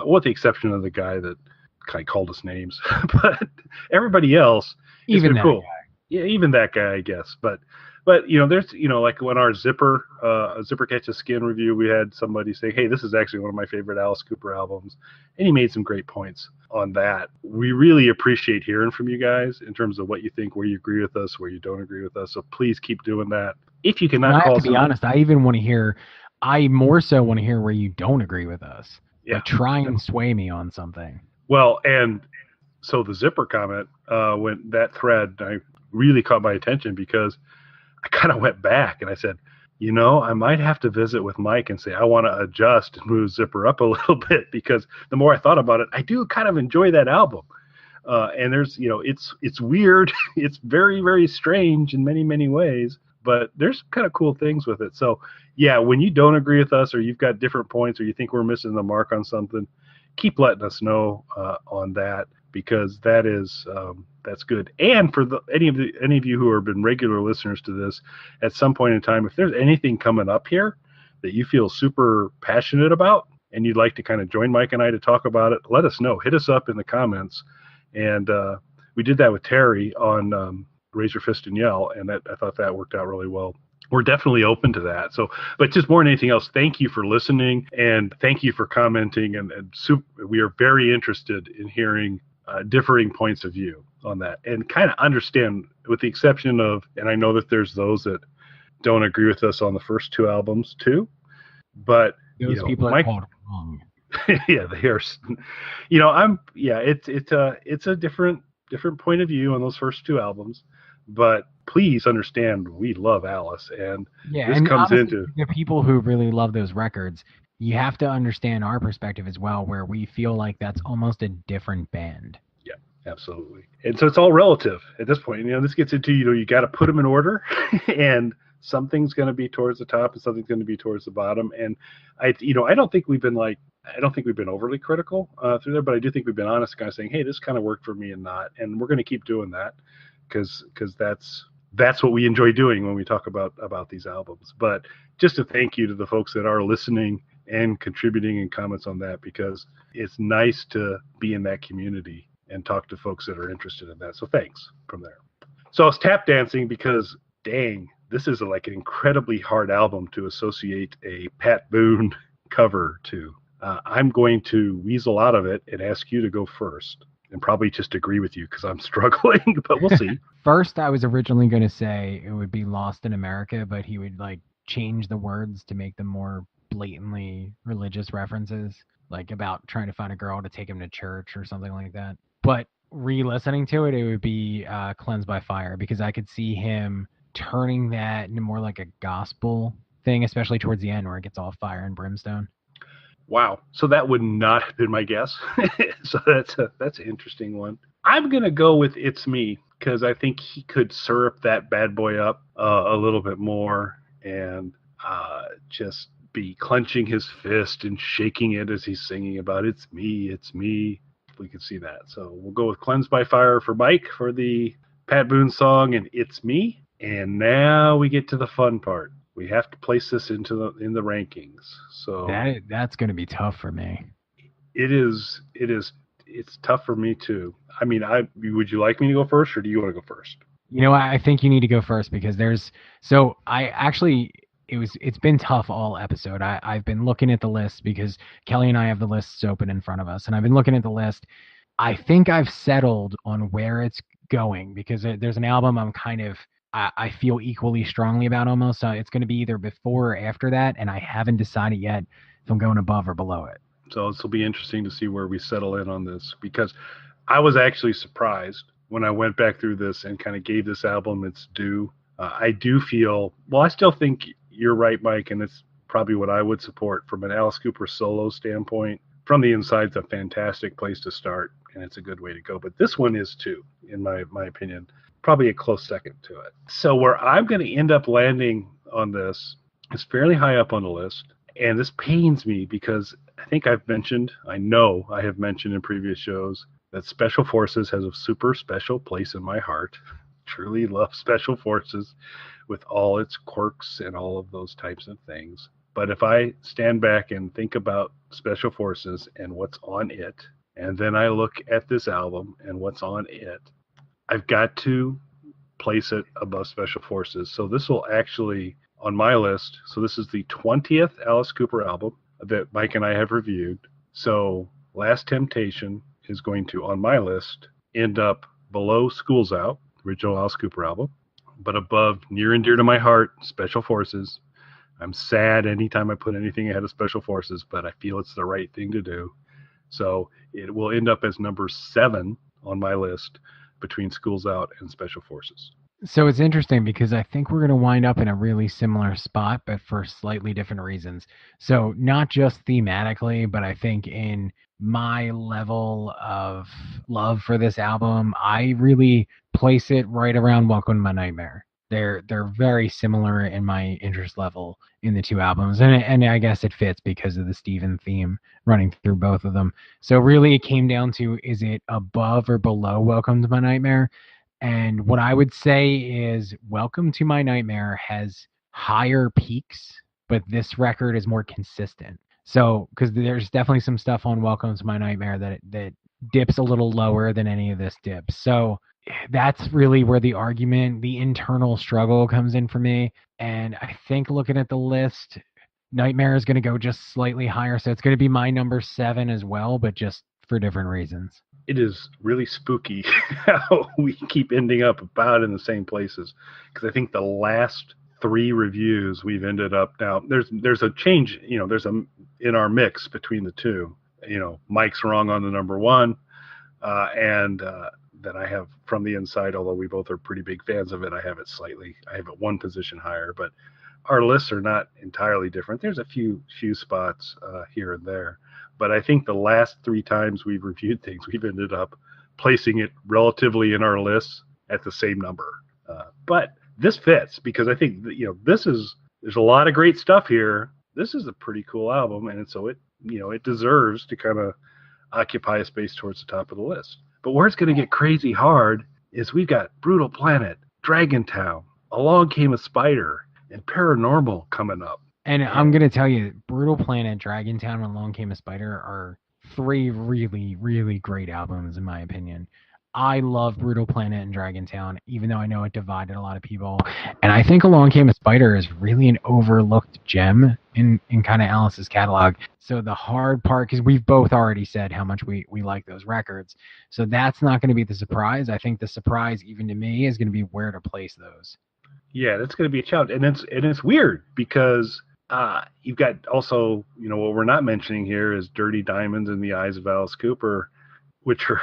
with the exception of the guy that kind of called us names. But everybody else, even that cool. guy. Yeah, even that guy, I guess. But there's, like when our Zipper Catches Skin review, we had somebody say, hey, this is actually one of my favorite Alice Cooper albums. And he made some great points on that. We really appreciate hearing from you guys in terms of what you think, where you agree with us, where you don't agree with us. So please keep doing that. If you cannot I have to be honest, I more so want to hear where you don't agree with us. Yeah. Like, try and sway me on something. Well, and so the Zipper comment, when that thread, I really caught my attention because I kind of went back and I said, I might have to visit with Mike and say, I want to adjust and move Zipper up a little bit, because the more I thought about it, I do kind of enjoy that album. And there's, it's weird. It's very, very strange in many, many ways, but there's kind of cool things with it. So yeah, when you don't agree with us, or you've got different points, or you think we're missing the mark on something, keep letting us know on that, because that's good. And for any of you who have been regular listeners to this, at some point in time, if there's anything coming up here that you feel super passionate about and you'd like to kind of join Mike and I to talk about it, let us know. Hit us up in the comments. And we did that with Terry on Raise Your Fist and Yell, and I thought that worked out really well. We're definitely open to that. So, but just more than anything else, thank you for listening, and thank you for commenting. And we are very interested in hearing differing points of view on that, and kind of understand, with the exception of, and I know that there's those that don't agree with us on the first two albums too, but those people are called wrong. Yeah, they are. It's a different point of view on those first two albums, but please understand, we love Alice, and this comes honestly, into the people who really love those records. You have to understand our perspective as well, where we feel like that's almost a different band. Yeah, absolutely. And so it's all relative at this point. This gets into, you got to put them in order, and something's going to be towards the top and something's going to be towards the bottom. And I don't think we've been overly critical through there, but I do think we've been honest, kind of saying, hey, this kind of worked for me and not, and we're going to keep doing that because that's what we enjoy doing when we talk about these albums. But just a thank you to the folks that are listening and contributing and comments on that, because it's nice to be in that community and talk to folks that are interested in that. So thanks from there. So I was tap dancing because, dang, this is like an incredibly hard album to associate a Pat Boone cover to. I'm going to weasel out of it and ask you to go first, and probably just agree with you because I'm struggling, but we'll see. First, I was originally going to say it would be Lost in America, but he would change the words to make them more blatantly religious references, like about trying to find a girl to take him to church or something like that. But re-listening to it, it would be Cleansed by Fire, because I could see him turning that into more like a gospel thing, especially towards the end where it gets all fire and brimstone. Wow. So that would not have been my guess. So that's an interesting one. I'm going to go with It's Me, because I think he could syrup that bad boy up a little bit more, and just be clenching his fist and shaking it as he's singing about it's me, it's me. We could see that. So we'll go with Cleansed by Fire for Mike for the Pat Boone song and It's Me. And now we get to the fun part. We have to place this in the rankings. So that's going to be tough for me. It's tough for me too. I mean, would you like me to go first, or do you want to go first? I think you need to go first because it's been tough all episode. I've been looking at the list because Kelly and I have the lists open in front of us, and I've been looking at the list. I think I've settled on where it's going because there's an album I feel equally strongly about almost. So it's going to be either before or after that, and I haven't decided yet if I'm going above or below it. So this will be interesting to see where we settle in on this, because I was actually surprised when I went back through this and kind of gave this album its due. I do feel, I still think you're right, Mike, and it's probably what I would support from an Alice Cooper solo standpoint. From the Inside's a fantastic place to start, and it's a good way to go. But this one is too, in my opinion, probably a close second to it. So where I'm going to end up landing on this is fairly high up on the list. And this pains me because I know I have mentioned in previous shows that Special Forces has a super special place in my heart. Truly love Special Forces with all its quirks and all of those types of things. But if I stand back and think about Special Forces and what's on it, and then I look at this album and what's on it, I've got to place it above Special Forces. So this will actually, on my list, so this is the 20th Alice Cooper album that Mike and I have reviewed. So Last Temptation is going to, on my list, end up below School's Out, original Alice Cooper album, but above, near and dear to my heart, Special Forces. I'm sad anytime I put anything ahead of Special Forces, but I feel it's the right thing to do. So it will end up as number 7 on my list between School's Out and Special Forces. So it's interesting because I think we're going to wind up in a really similar spot, but for slightly different reasons. So not just thematically, but I think in my level of love for this album, I really place it right around Welcome to My Nightmare. They're very similar in my interest level in the two albums, and I guess it fits because of the Steven theme running through both of them. So really it came down to, is it above or below Welcome to My Nightmare? And what I would say is Welcome to My Nightmare has higher peaks, but this record is more consistent. So, because there's definitely some stuff on Welcome to My Nightmare that dips a little lower than any of this dips. So that's really where the internal struggle comes in for me. And I think looking at the list, Nightmare is going to go just slightly higher. So it's going to be my number 7 as well, but just for different reasons. It is really spooky how we keep ending up about in the same places, because I think the last 3 reviews we've ended up, now there's a change, there's in our mix between the two. Mike's wrong on the number 1, and that I have From the Inside, although we both are pretty big fans of it, I have it 1 position higher, but our lists are not entirely different. There's a few spots here and there. But I think the last 3 times we've reviewed things, we've ended up placing it relatively in our lists at the same number. But this fits because I think there's a lot of great stuff here. This is a pretty cool album, and so it deserves to kind of occupy a space towards the top of the list. But where it's going to get crazy hard is we've got Brutal Planet, Dragontown, Along Came a Spider, and Paranormal coming up. And I'm going to tell you, Brutal Planet, Dragontown, and Along Came a Spider are 3 really, really great albums, in my opinion. I love Brutal Planet and Dragontown, even though I know it divided a lot of people. And I think Along Came a Spider is really an overlooked gem in kind of Alice's catalog. So the hard part, because we've both already said how much we like those records. So that's not going to be the surprise. I think the surprise, even to me, is going to be where to place those. Yeah, that's going to be a challenge. And it's weird because you've got also, what we're not mentioning here is Dirty Diamonds in the Eyes of Alice Cooper, which are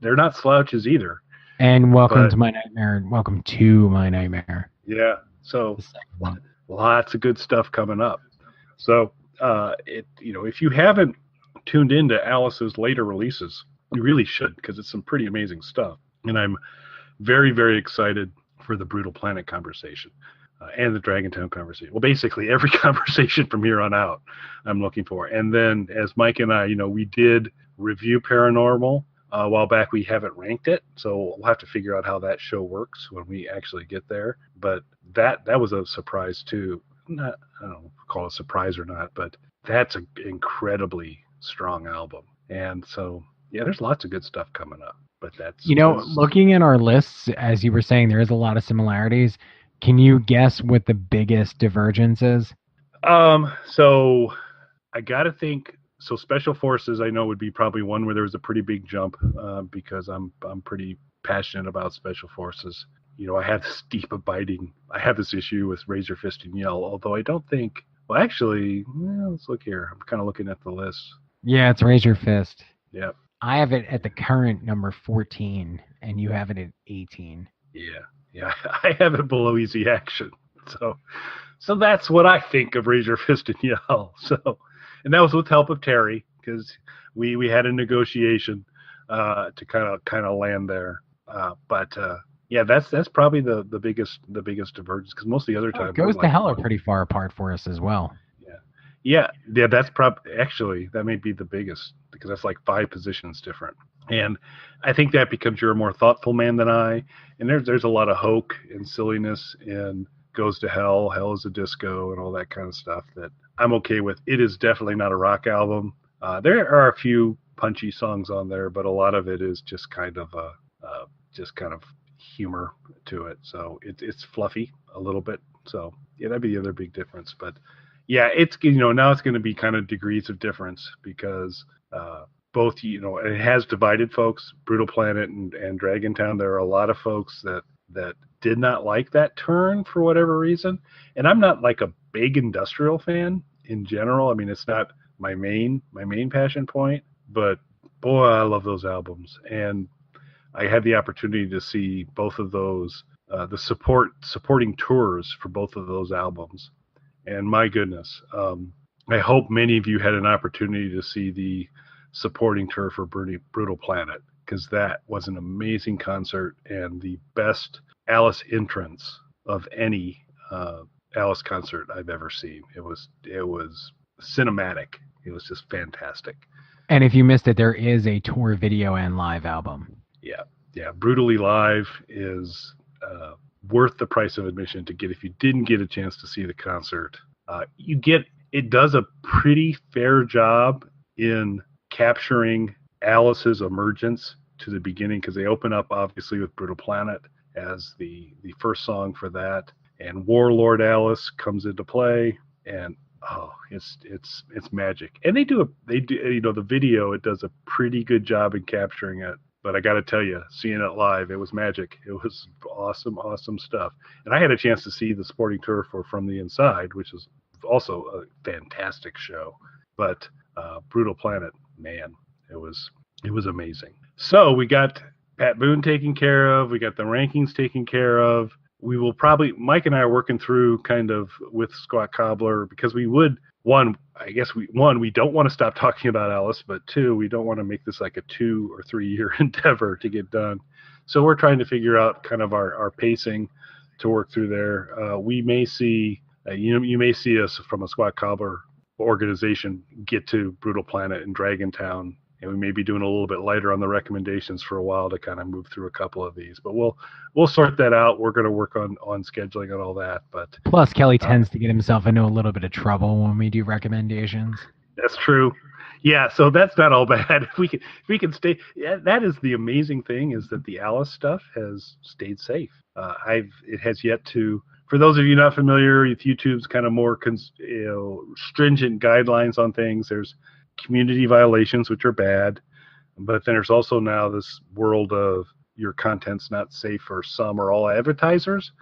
they're not slouches either. And Welcome to My Nightmare. Welcome to My Nightmare. Yeah. So lots of good stuff coming up. So if you haven't tuned into Alice's later releases, you really should, because it's some pretty amazing stuff. And I'm very, very excited for the Brutal Planet conversation. And the Dragontown conversation. Well, basically every conversation from here on out, I'm looking for. And then, as Mike and I, we did review Paranormal a while back. We haven't ranked it, so we'll have to figure out how that show works when we actually get there. But that was a surprise too. Not, I don't know if we call it a surprise or not, but that's an incredibly strong album. And so, yeah, there's lots of good stuff coming up. But that's looking at our lists, as you were saying, there is a lot of similarities. Can you guess what the biggest divergence is? So I got to think. So Special Forces, I know, would be probably one where there was a pretty big jump because I'm pretty passionate about Special Forces. I have this I have this issue with Razor Fist and Yell, although I don't think. Well, actually, let's look here. I'm kind of looking at the list. Yeah, it's Razor Fist. Yeah. I have it at the current number 14, and you have it at 18. Yeah, I have it below Easy Action. So that's what I think of Razor Fist and Yell. So, and that was with help of Terry, because we had a negotiation to kind of land there. But yeah, that's probably the biggest divergence, because most of the other time Goes to Hell are pretty far apart for us as well. Yeah, that's actually, that may be the biggest, because that's like 5 positions different. And I think that becomes you're a more thoughtful man than I. And there's a lot of hoke and silliness in Goes to Hell, Hell is a Disco, and all that kind of stuff that I'm okay with. It is definitely not a rock album. There are a few punchy songs on there, but a lot of it is just kind of humor to it. So it's fluffy a little bit. So yeah, that'd be the other big difference. But yeah, it's now it's going to be kind of degrees of difference, because both it has divided folks. Brutal Planet and Dragontown. There are a lot of folks that did not like that turn for whatever reason, and I'm not like a big industrial fan in general. I mean, it's not my main passion point, but boy, I love those albums, and I had the opportunity to see both of those, the supporting tours for both of those albums. And my goodness, I hope many of you had an opportunity to see the supporting tour for Brutal Planet, because that was an amazing concert and the best Alice entrance of any Alice concert I've ever seen. It was cinematic. It was just fantastic. And if you missed it, there is a tour video and live album. Yeah. Brutally Live is worth the price of admission to get if you didn't get a chance to see the concert. It does a pretty fair job in capturing Alice's emergence to the beginning, because they open up obviously with Brutal Planet as the first song for that, and Warlord Alice comes into play, and it's magic. And they do the video, it does a pretty good job in capturing it. But I got to tell you, seeing it live, it was magic. It was awesome stuff. And I had a chance to see the supporting tour for From the Inside, which is also a fantastic show. But Brutal Planet, man, it was amazing. So we got Pat Boone taken care of. We got the rankings taken care of. We will probably, Mike and I are working through kind of with Squat Cobbler, because we would, we don't want to stop talking about Alice, but 2, we don't want to make this like a 2 or 3 year endeavor to get done. So we're trying to figure out kind of our pacing to work through there. We may see, you may see us from a Squat Cobbler organization get to Brutal Planet and Dragontown, and we may be doing a little bit lighter on the recommendations for a while to kind of move through a couple of these. But we'll sort that out. We're going to work on scheduling and all that. But plus, Kelly tends to get himself into a little bit of trouble when we do recommendations. That's true. Yeah, so that's not all bad. If we can stay. Yeah, that is the amazing thing, is that the Alice stuff has stayed safe. It has yet to. For those of you not familiar with YouTube's kind of more stringent guidelines on things, there's community violations, which are bad, but then there's also now this world of your content's not safe for some or all advertisers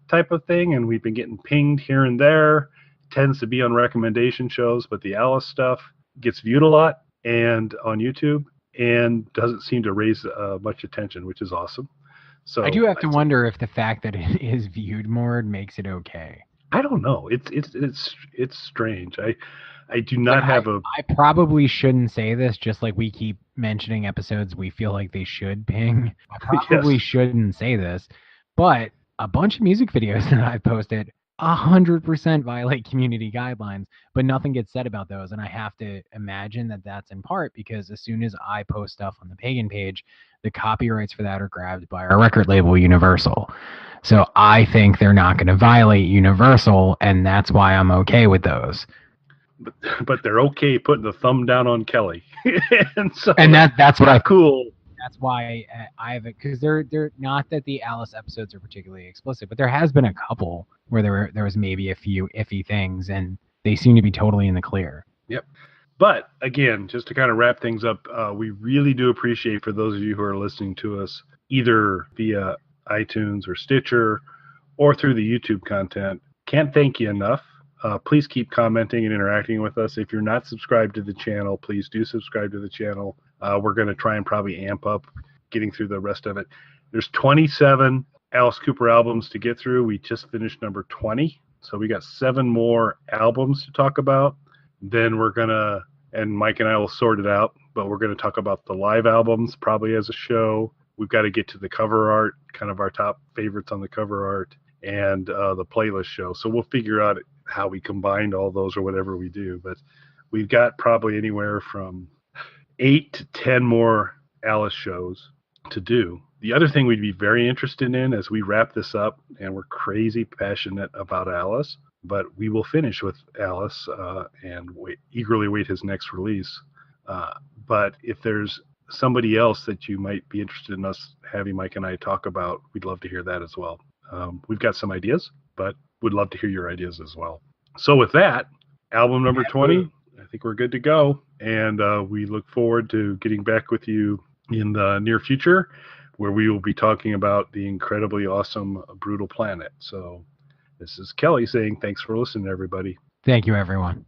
type of thing, and we've been getting pinged here and there. It tends to be on recommendation shows, but the Alice stuff gets viewed a lot and on YouTube, and doesn't seem to raise much attention, which is awesome. So I do have to wonder if the fact that it is viewed more makes it okay. I don't know. It's strange. I do not have I probably shouldn't say this, just like we keep mentioning episodes we feel like they should ping. I probably shouldn't say this, but a bunch of music videos that I've posted 100% violate community guidelines, but nothing gets said about those. And I have to imagine that that's in part because as soon as I post stuff on the Pagan page, the copyrights for that are grabbed by our record label, Universal. So I think they're not going to violate Universal, and that's why I'm okay with those. But they're okay putting the thumb down on Kelly, and that's what I cool. That's why I have it, because they're not that the Alice episodes are particularly explicit, but there has been a couple where there was maybe a few iffy things, and they seem to be totally in the clear. Yep. But again, just to kind of wrap things up, we really do appreciate for those of you who are listening to us either via iTunes or Stitcher or through the YouTube content. Can't thank you enough. Please keep commenting and interacting with us. If you're not subscribed to the channel, please do subscribe to the channel. We're going to try and probably amp up getting through the rest of it. There's 27 Alice Cooper albums to get through. We just finished number 20. So we got 7 more albums to talk about. Then we're going to, and Mike and I will sort it out, but we're going to talk about the live albums probably as a show. We've got to get to the cover art, kind of our top favorites on the cover art, and the playlist show. So we'll figure out how we combined all those or whatever we do. But we've got probably anywhere from 8 to 10 more Alice shows to do. The other thing we'd be very interested in as we wrap this up, and we're crazy passionate about Alice, but we will finish with Alice and eagerly wait his next release. But if there's somebody else that you might be interested in us having Mike and I talk about, we'd love to hear that as well. We've got some ideas, but would love to hear your ideas as well. So with that, album number 20, I think we're good to go. And we look forward to getting back with you in the near future, where we will be talking about the incredibly awesome Brutal Planet. So this is Kelly saying thanks for listening, everybody. Thank you, everyone.